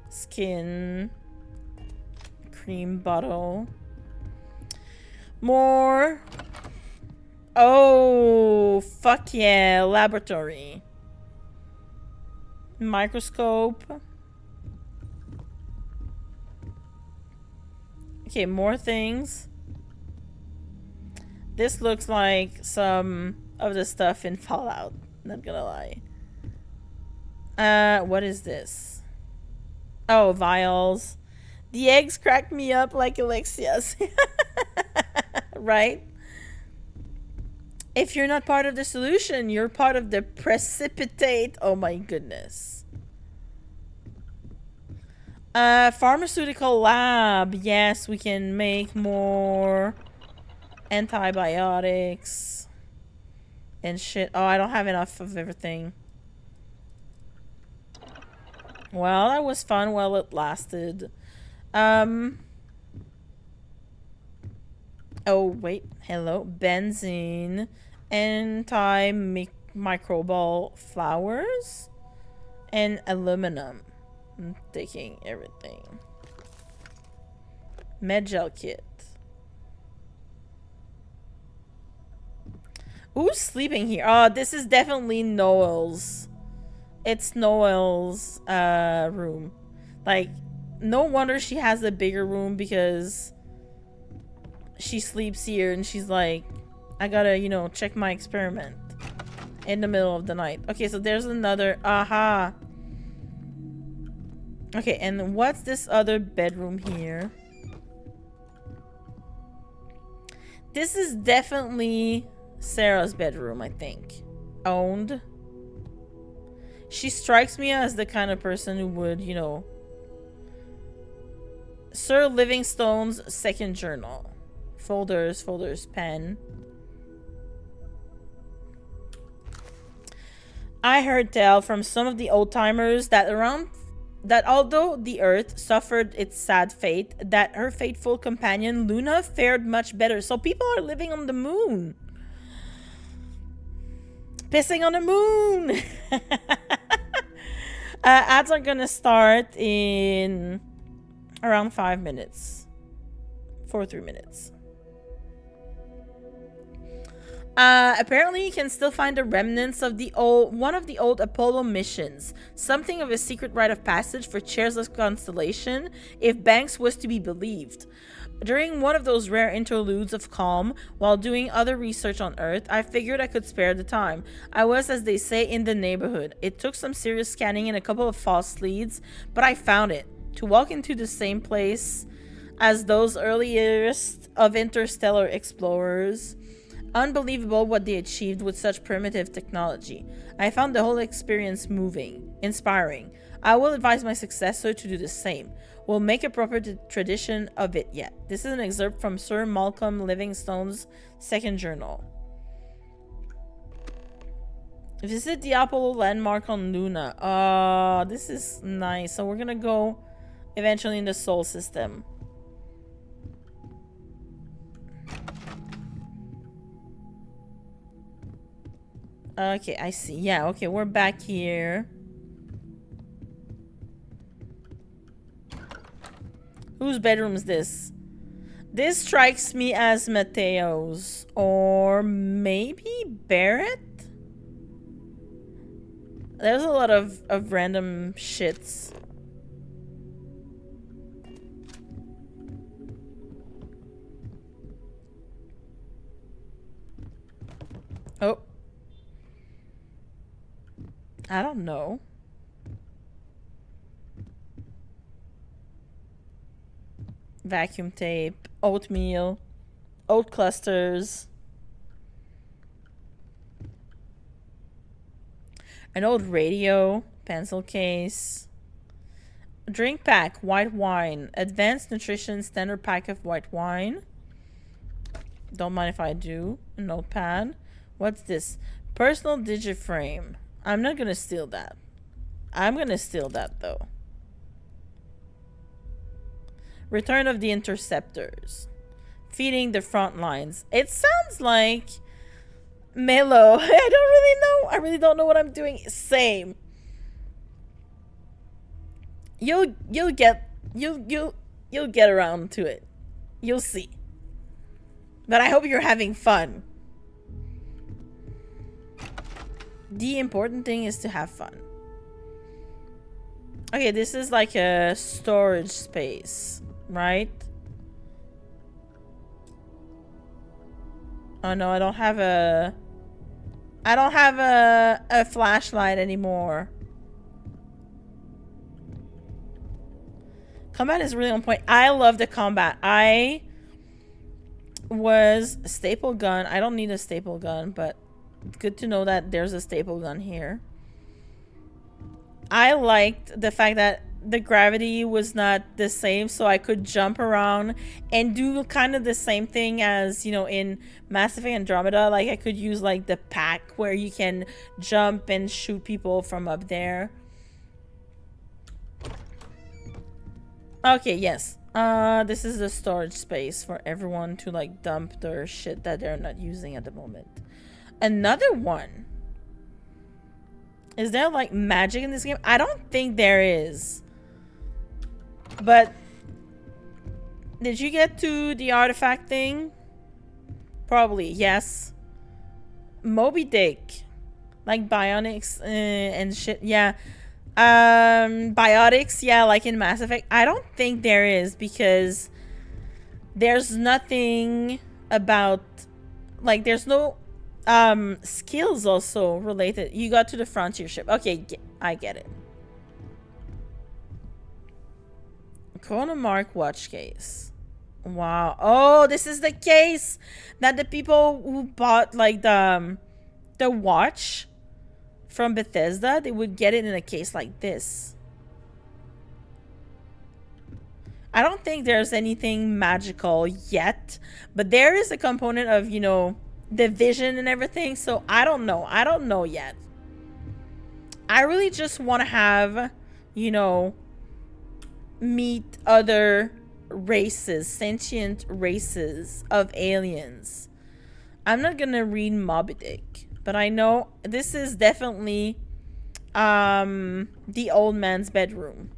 skin, cream bottle. More. Oh, fuck yeah, laboratory. Microscope. Okay, more things. This looks like some of the stuff in Fallout, not gonna lie. What is this? Oh, vials. The eggs crack me up like Alexia's. Right? If you're not part of the solution, you're part of the precipitate. Oh my goodness. Pharmaceutical lab. Yes, we can make more antibiotics and shit. Oh, I don't have enough of everything. Well, that was fun while it lasted. Oh, wait. Hello. Benzene. Antimicrobial flowers. And aluminum. I'm taking everything. Medgel kit. Who's sleeping here? Oh, this is definitely Noel's. It's Noel's room. Like, no wonder she has a bigger room because she sleeps here and she's like, I gotta, you know, check my experiment in the middle of the night. Okay, so there's another. Aha. Okay, and what's this other bedroom here? This is definitely Sarah's bedroom, I think. Owned. She strikes me as the kind of person who would, you know... Sir Livingstone's second journal. Folders, pen. I heard tell from some of the old-timers that although the Earth suffered its sad fate, that her faithful companion Luna fared much better. So people are living on the moon. Pissing on the moon! Ads are gonna start in around 5 minutes. 3 minutes. Apparently you can still find the remnants of one of the old Apollo missions. Something of a secret rite of passage for chairless Constellation, if Banks was to be believed. During one of those rare interludes of calm, while doing other research on Earth, I figured I could spare the time. I was, as they say, in the neighborhood. It took some serious scanning and a couple of false leads, but I found it. To walk into the same place as those earliest of interstellar explorers, Unbelievable what they achieved with such primitive technology. I found the whole experience moving, inspiring. I will advise my successor to do the same. We'll make a proper tradition of it yet. This is an excerpt from Sir Malcolm Livingstone's second journal. Visit the Apollo landmark on Luna. Oh, this is nice. So we're gonna go eventually in the Sol system. Okay, I see. Yeah, okay, we're back here. Whose bedroom is this? This strikes me as Mateo's. Or maybe Barrett? There's a lot of random shits. Oh. I don't know. Vacuum tape, oatmeal, oat clusters, an old radio, pencil case, drink pack, white wine, advanced nutrition, standard pack of white wine. Don't mind if I do. A notepad. What's this? Personal digiframe. I'm not gonna steal that. I'm gonna steal that though. Return of the Interceptors. Feeding the front lines. It sounds like Melo. I don't really know. I really don't know what I'm doing. Same. You'll get around to it. You'll see. But I hope you're having fun. The important thing is to have fun. Okay, this is like a storage space, right? Oh no, I don't have a flashlight anymore. Combat is really on point. I love the combat. I was staple gun. I don't need a staple gun, but good to know that there's a staple gun here. I liked the fact that the gravity was not the same, so I could jump around and do kind of the same thing as, you know, in Mass Effect Andromeda. Like, I could use, like, the pack where you can jump and shoot people from up there. Okay, yes. This is the storage space for everyone to, like, dump their shit that they're not using at the moment. Another one. Is there, like, magic in this game? I don't think there is. But did you get to the artifact thing? Probably, yes. Moby Dick. Like bionics and shit. Yeah. Biotics, yeah, like in Mass Effect. I don't think there is, because there's nothing about, like, there's no skills also related. You got to the frontier ship. Okay, I get it. Chronomark watch case. Wow. Oh, this is the case that the people who bought, like, the watch from Bethesda, they would get it in a case like this. I don't think there's anything magical yet, but there is a component of, you know, the vision and everything, so I don't know. I don't know yet. I really just want to have, you know, meet other races, sentient races of aliens. I'm not gonna read Moby Dick, but I know this is definitely the old man's bedroom.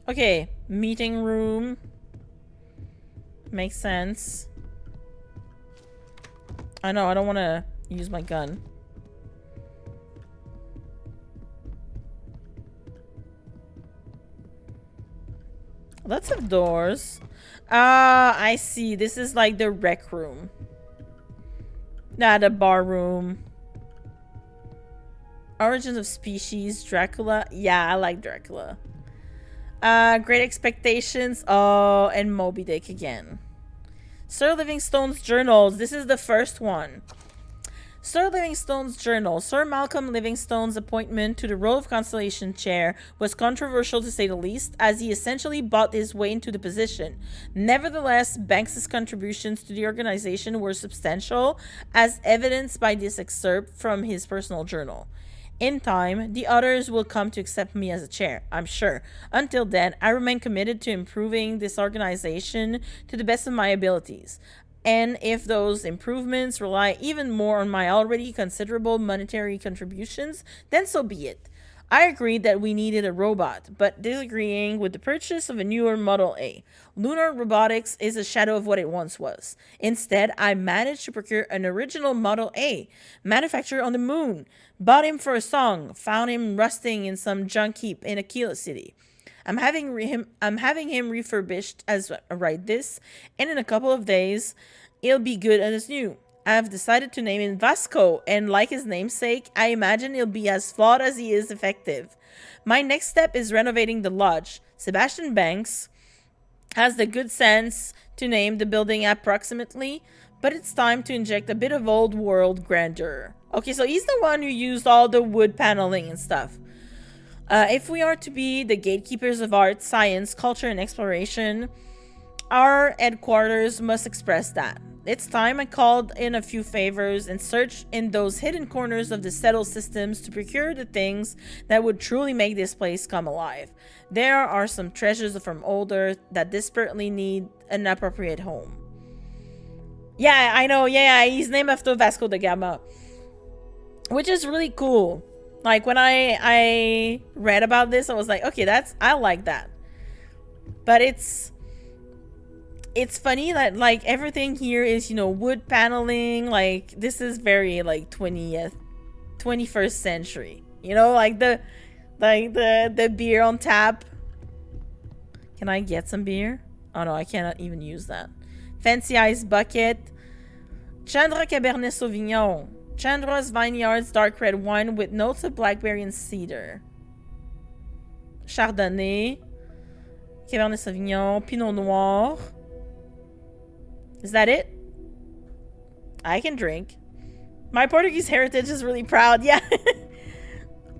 Okay, meeting room. Makes sense. I know, I don't want to use my gun. Lots of doors. I see. This is like the rec room. Nah, the bar room. Origins of Species. Dracula. Yeah, I like Dracula. Great Expectations. Oh, and Moby Dick again. Sir Livingstone's journals. This is the first one. Sir Livingstone's journal. Sir Malcolm Livingstone's appointment to the role of Constellation chair was controversial to say the least, as he essentially bought his way into the position. Nevertheless, Banks's contributions to the organization were substantial, as evidenced by this excerpt from his personal journal. In time, the others will come to accept me as a chair, I'm sure. Until then, I remain committed to improving this organization to the best of my abilities. And if those improvements rely even more on my already considerable monetary contributions, then so be it. I agreed that we needed a robot, but disagreeing with the purchase of a newer Model A. Lunar robotics is a shadow of what it once was. Instead, I managed to procure an original Model A, manufactured on the moon, bought him for a song, found him rusting in some junk heap in Aquila City. I'm having him refurbished as I write this, and in a couple of days, it'll be good as new. I've decided to name him Vasco, and like his namesake, I imagine he'll be as flawed as he is effective. My next step is renovating the lodge. Sebastian Banks has the good sense to name the building approximately, but it's time to inject a bit of old world grandeur. Okay, so he's the one who used all the wood paneling and stuff. If we are to be the gatekeepers of art, science, culture, and exploration, our headquarters must express that. It's time I called in a few favors and searched in those hidden corners of the settled systems to procure the things that would truly make this place come alive. There are some treasures from older that desperately need an appropriate home. Yeah, I know. Yeah, he's named after Vasco da Gama, which is really cool. Like, when I read about this, I was like, okay, I like that. But it's funny that, like, everything here is, you know, wood paneling. Like, this is very, like, 21st century. You know, like the beer on tap. Can I get some beer? Oh, no, I cannot even use that. Fancy ice bucket. Chandra Cabernet Sauvignon. Chandra's Vineyards dark red wine with notes of blackberry and cedar. Chardonnay. Cabernet Sauvignon. Pinot Noir. Is that it? I can drink. My Portuguese heritage is really proud. Yeah.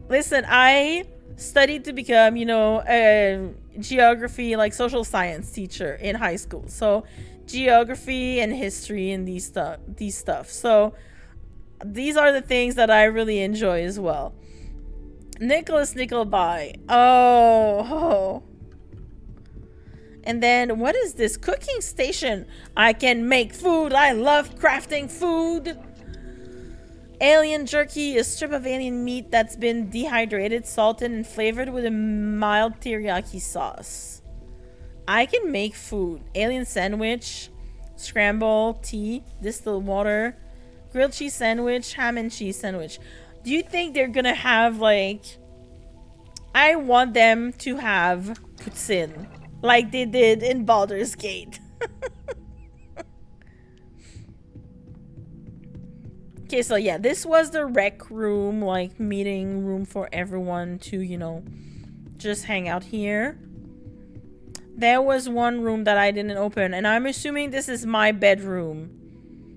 Listen, I studied to become, you know, a geography, like social science teacher in high school. So geography and history and these stuff. So these are the things that I really enjoy as well. Nicholas Nickelby. Oh. And then, what is this? Cooking station. I can make food. I love crafting food. Alien jerky, a strip of alien meat that's been dehydrated, salted, and flavored with a mild teriyaki sauce. I can make food. Alien sandwich, scramble, tea, distilled water, grilled cheese sandwich, ham and cheese sandwich. Do you think they're gonna have, like... I want them to have poutine. Like they did in Baldur's Gate. Okay, so yeah, this was the rec room, like meeting room for everyone to, you know, just hang out here. There was one room that I didn't open, and I'm assuming this is my bedroom.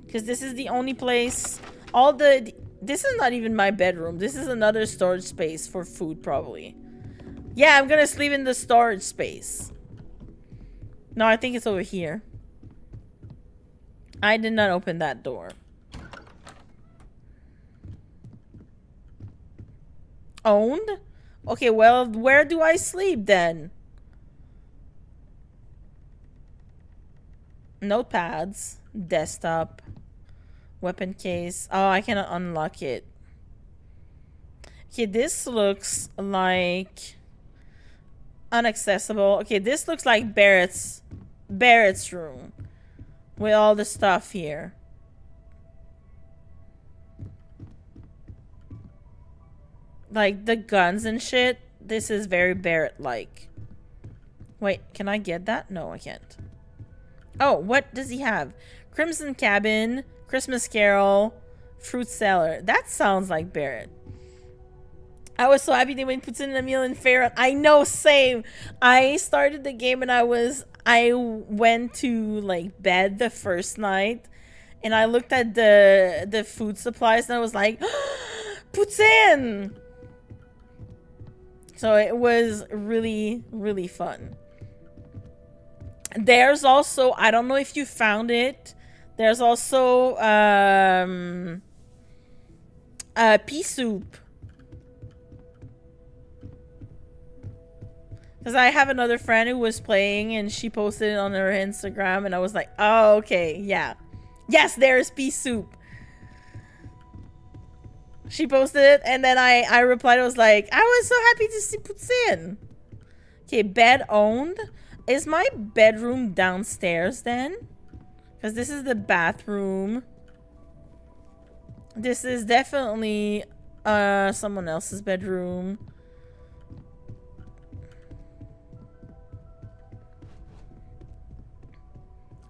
Because this is the only place, this is not even my bedroom. This is another storage space for food, probably. Yeah, I'm gonna sleep in the storage space. No, I think it's over here. I did not open that door. Owned? Okay, well, where do I sleep then? Notepads. Desktop. Weapon case. Oh, I cannot unlock it. Okay, this looks like... unaccessible. Okay, this looks like Barrett's room with all the stuff here. Like the guns and shit. This is very Barrett-like. Wait, can I get that? No, I can't. Oh, what does he have? Crimson Cabin, Christmas Carol, Fruit Cellar. That sounds like Barrett. I was so happy they went puts in a meal in Faerun. I know, same. I started the game and I went to like bed the first night and I looked at the food supplies and I was like, puts in. So it was really, really fun. There's also, I don't know if you found it, there's also pea soup. Because I have another friend who was playing and she posted it on her Instagram and I was like, oh, okay, yeah. Yes, there's pea soup. She posted it and then I replied, I was like, I was so happy to see puts in. Okay, bed owned. Is my bedroom downstairs then? Because this is the bathroom. This is definitely someone else's bedroom.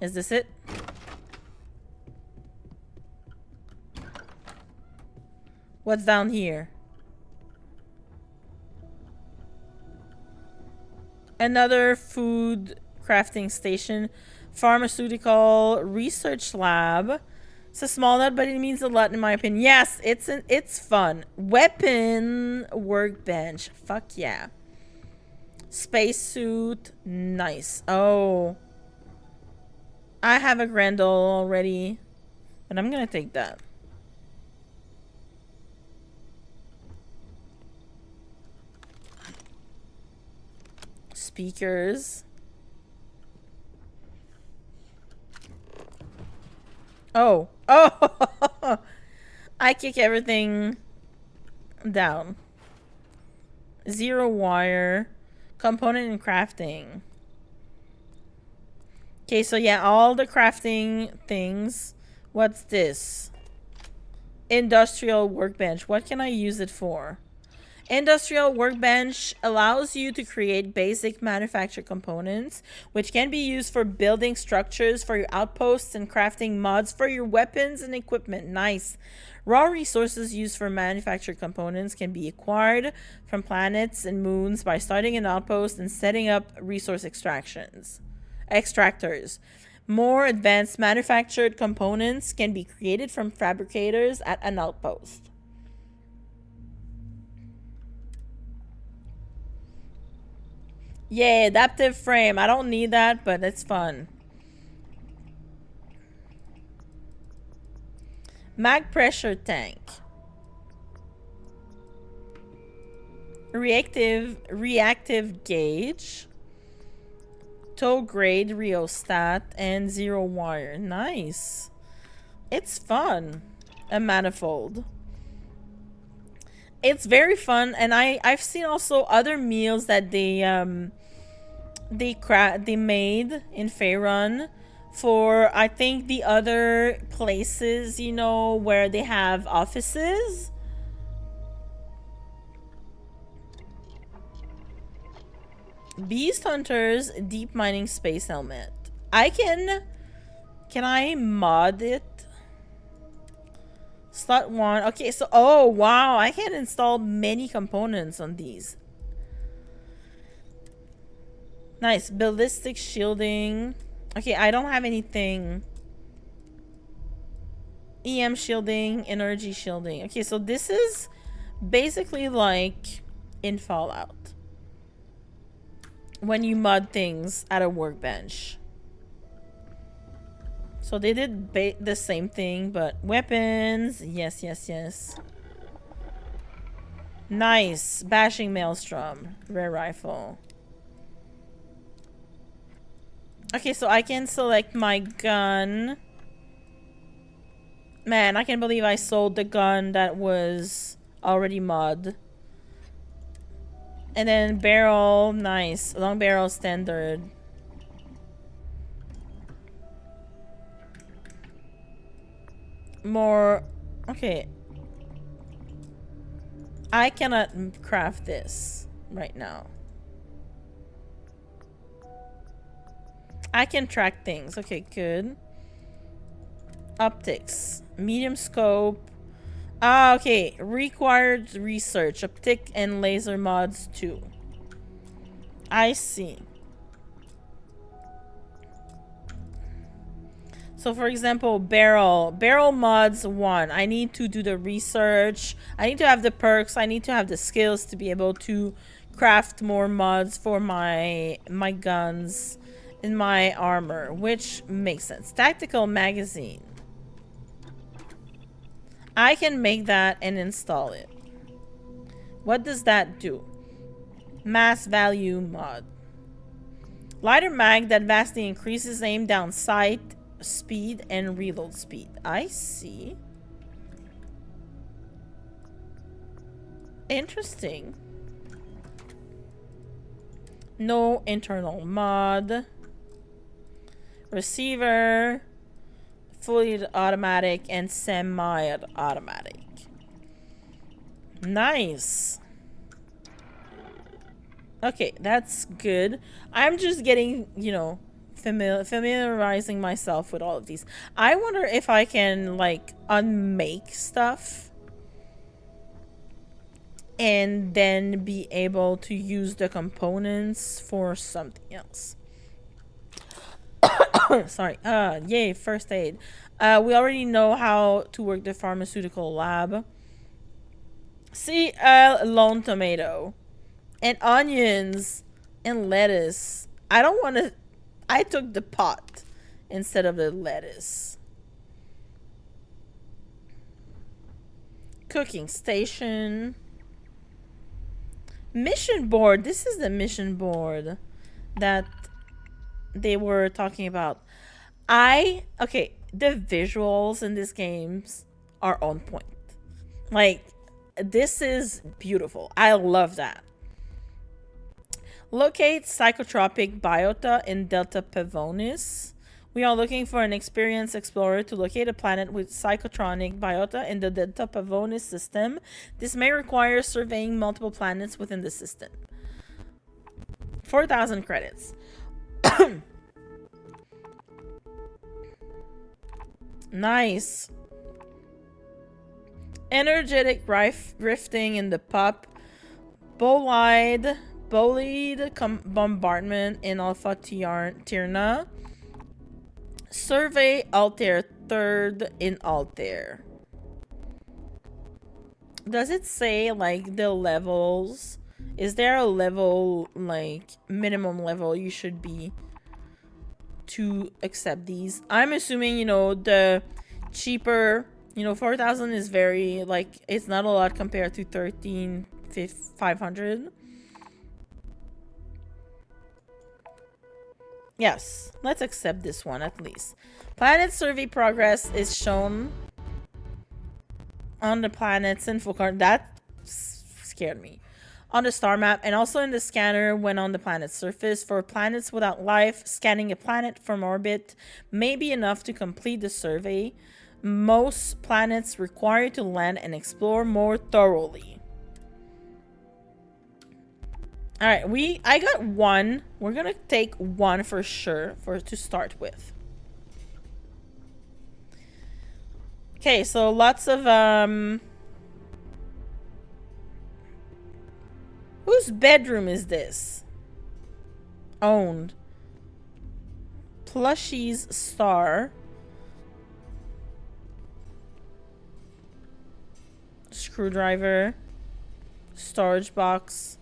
Is this it? What's down here? Another food crafting station. Pharmaceutical research lab. It's a small nut, but it means a lot in my opinion. Yes, it's fun. Weapon workbench. Fuck yeah. Spacesuit. Nice. Oh. I have a Grendel already. But I'm gonna take that. Speakers. Oh. Oh! I kick everything down. Zero wire. Component and crafting. Okay, so yeah, all the crafting things. What's this? Industrial workbench. What can I use it for? Industrial workbench allows you to create basic manufactured components, which can be used for building structures for your outposts and crafting mods for your weapons and equipment. Nice. Raw resources used for manufactured components can be acquired from planets and moons by starting an outpost and setting up resource extractors. More advanced manufactured components can be created from fabricators at an outpost. Yeah, adaptive frame. I don't need that, but it's fun. Mag pressure tank. Reactive gauge. Tow grade rheostat and zero wire. Nice. It's fun. A manifold. It's very fun, and I've seen also other meals that they made in Faerun for, I think, the other places, you know, where they have offices. Beast Hunters Deep Mining Space Helmet. Can I mod it? Slot 1. Okay, so, oh, wow. I can install many components on these. Nice. Ballistic shielding. Okay, I don't have anything. EM shielding, energy shielding. Okay, so this is basically like in Fallout. When you mod things at a workbench. So they did the same thing, but weapons. Yes, yes, yes. Nice. Bashing Maelstrom. Rare rifle. Okay, so I can select my gun. Man, I can't believe I sold the gun that was already mod. And then barrel. Nice. Long barrel standard. More. Okay. I cannot craft this right now. I can track things. Okay, good. Optics. Medium scope. Ah, okay. Required research. Optic and laser mods too. I see. So for example, barrel mods 1. I need to do the research. I need to have the perks. I need to have the skills to be able to craft more mods for my guns and my armor, which makes sense. Tactical magazine. I can make that and install it. What does that do? Mass value mod. Lighter mag that vastly increases aim down sight speed and reload speed. I see. Interesting. No internal mod. Receiver. Fully automatic and semi-automatic. Nice. Okay, that's good. I'm just getting, you know, familiarizing myself with all of these. I wonder if I can, like, unmake stuff and then be able to use the components for something else. Sorry. Yay, first aid. We already know how to work the pharmaceutical lab. See, lone tomato. And onions and lettuce. I don't want to... I took the pot instead of the lettuce. Cooking station. Mission board. This is the mission board that they were talking about. Okay, the visuals in these games are on point. Like, this is beautiful. I love that. Locate psychotropic biota in Delta Pavonis. We are looking for an experienced explorer to locate a planet with psychotronic biota in the Delta Pavonis system. This may require surveying multiple planets within the system. 4,000 credits. Nice. Energetic rifting in the pup. Bolide bombardment in Alpha Tierna. Survey Altair 3rd in Altair. Does it say, like, the levels? Is there a level, like, minimum level you should be to accept these? I'm assuming, you know, the cheaper, you know, 4,000 is very, like, it's not a lot compared to 13,500. Yes, let's accept this one at least. Planet survey progress is shown on the planet's info card. That scared me. On the star map and also in the scanner when on the planet's surface. For planets without life, scanning a planet from orbit may be enough to complete the survey. Most planets require to land and explore more thoroughly. All right, I got one. We're gonna take one for sure to start with. Okay, so lots of whose bedroom is this? Owned. Plushies star. Screwdriver. Storage box.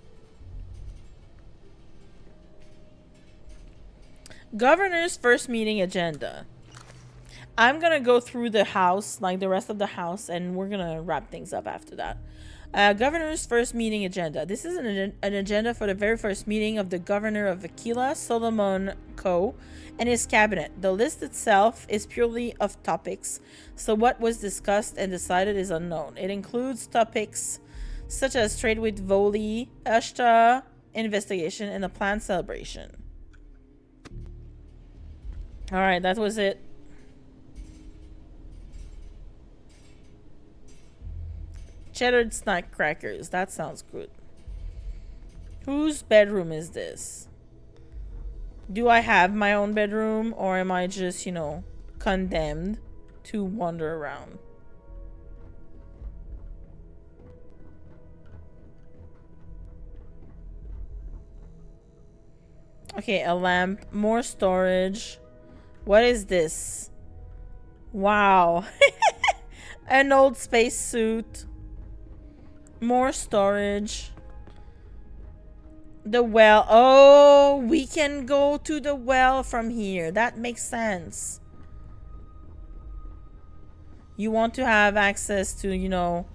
Governor's first meeting agenda. I'm gonna go through the house, like the rest of the house, and we're gonna wrap things up after that. Governor's first meeting agenda. This is an agenda for the very first meeting of the governor of Aquila, Solomon Co., and his cabinet. The list itself is purely of topics, so what was discussed and decided is unknown. It includes topics such as trade with Voli, Ashta, investigation, and a planned celebration. Alright, that was it. Cheddar snack crackers. That sounds good. Whose bedroom is this? Do I have my own bedroom, or am I just, you know, condemned to wander around? Okay, a lamp. More storage. What is this? Wow. An old spacesuit. More storage. The well. Oh, we can go to the well from here. That makes sense. You want to have access to, you know,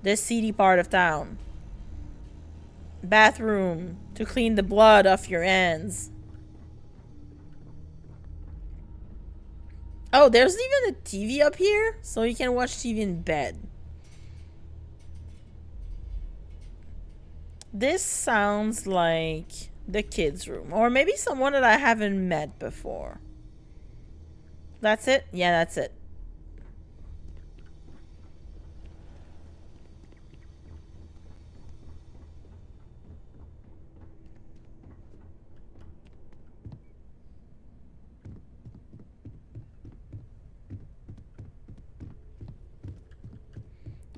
the seedy part of town. Bathroom to clean the blood off your hands. Oh, there's even a TV up here, so you can watch TV in bed. This sounds like the kids' room, or maybe someone that I haven't met before. That's it? Yeah, that's it.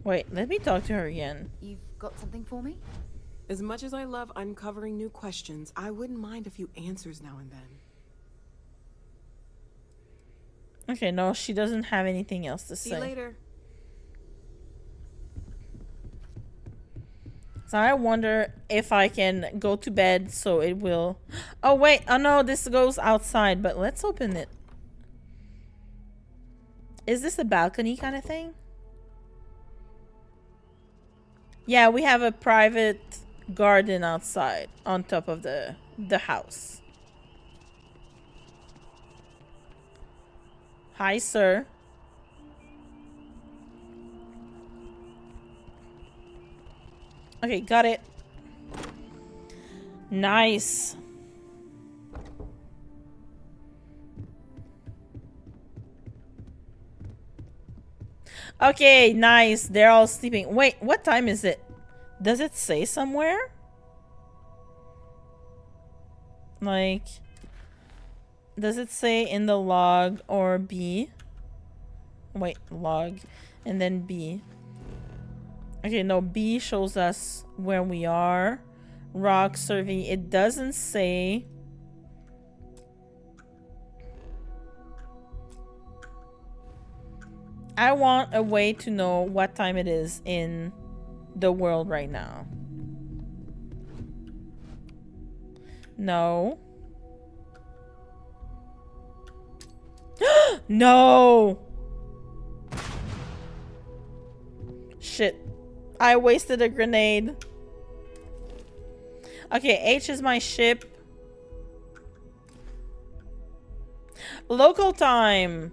Wait, let me talk to her again. You've got something for me? As much as I love uncovering new questions, I wouldn't mind a few answers now and then. Okay, no, she doesn't have anything else to say. See you later. So I wonder if I can go to bed so it will... Oh, wait. Oh, no, this goes outside, but let's open it. Is this a balcony kind of thing? Yeah, we have a private garden outside on top of the house. Hi, sir. Okay, got it. Nice. Okay, nice. They're all sleeping. Wait, what time is it? Does it say somewhere? Like, does it say in the log or B? Wait, log and then B. Okay, no, B shows us where we are. Rock survey. It doesn't say. I want a way to know what time it is in the world right now. No. No. Shit. I wasted a grenade. Okay, H is my ship. Local time.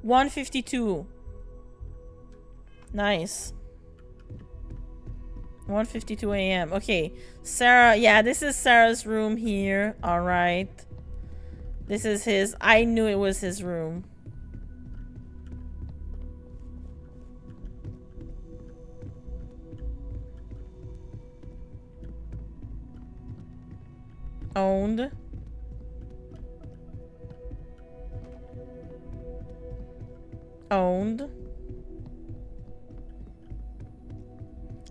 1:52. Nice. 1:52 a.m. Okay, Sarah. Yeah, this is Sarah's room here. All right. This is his. I knew it was his room. Owned. Owned.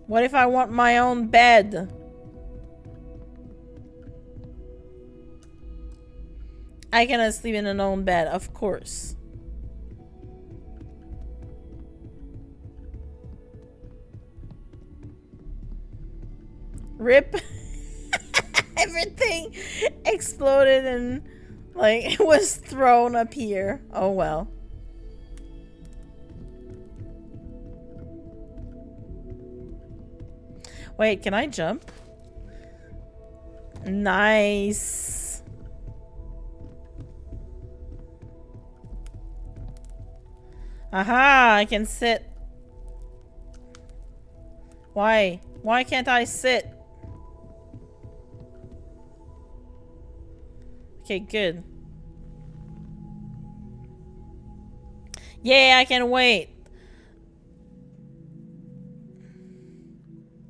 What if I want my own bed? I cannot sleep in an own bed, of course. Rip. Everything exploded and like it was thrown up here. Oh well. Wait, can I jump? Nice. Aha, I can sit. Why? Why can't I sit? Okay, good. Yeah, I can wait.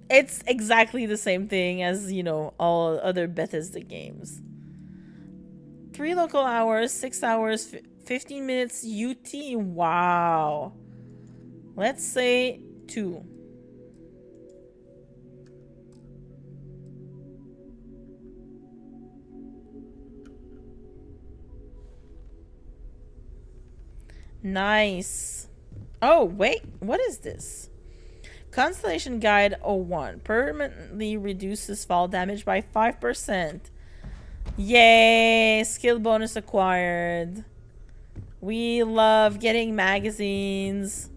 It's exactly the same thing as, you know, all other Bethesda games. 3 local hours, 6 hours, 15 minutes UT. Wow. Let's say 2. Nice. Oh, wait. What is this? Constellation Guide 01. Permanently reduces fall damage by 5%. Yay! Skill bonus acquired. We love getting magazines.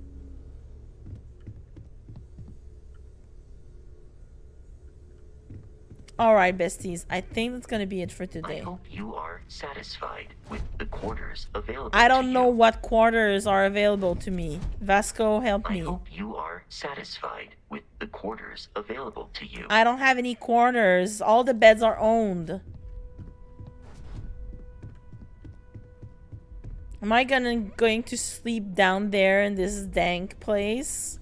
Alright, besties. I think that's gonna be it for today. I hope you are satisfied with the quarters available I don't to know you. what quarters are available to me. Vasco, help me. I hope you are satisfied with the quarters available to you. I don't have any quarters. All the beds are owned. Am I going to sleep down there in this dank place?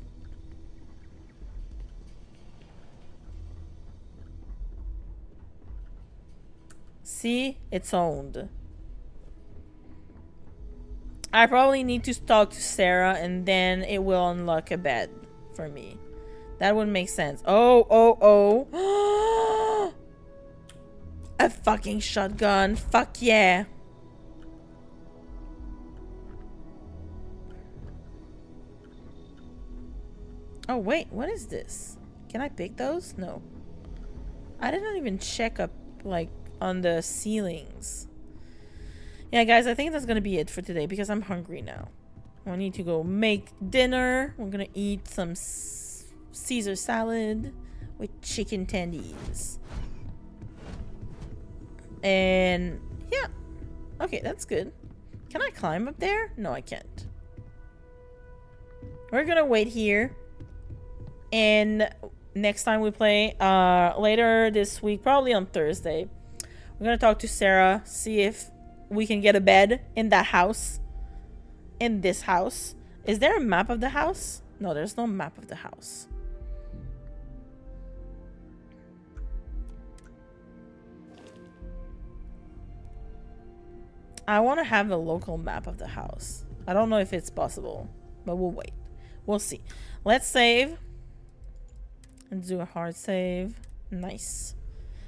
See? It's owned. I probably need to talk to Sarah and then it will unlock a bed for me. That would make sense. Oh. A fucking shotgun. Fuck yeah. Oh, wait. What is this? Can I pick those? No. I didn't even check up, like, on the ceilings. Yeah, guys, I think that's gonna be it for today because I'm hungry now. I need to go make dinner. We're gonna eat some Caesar salad with chicken tendies. And, yeah. Okay, that's good. Can I climb up there? No, I can't. We're gonna wait here. And next time we play, later this week, probably on Thursday, we're gonna talk to Sarah, see if we can get a bed in that house. In this house. Is there a map of the house? No, there's no map of the house. I want to have a local map of the house. I don't know if it's possible, but we'll wait. We'll see. Let's save. And do a hard save. Nice.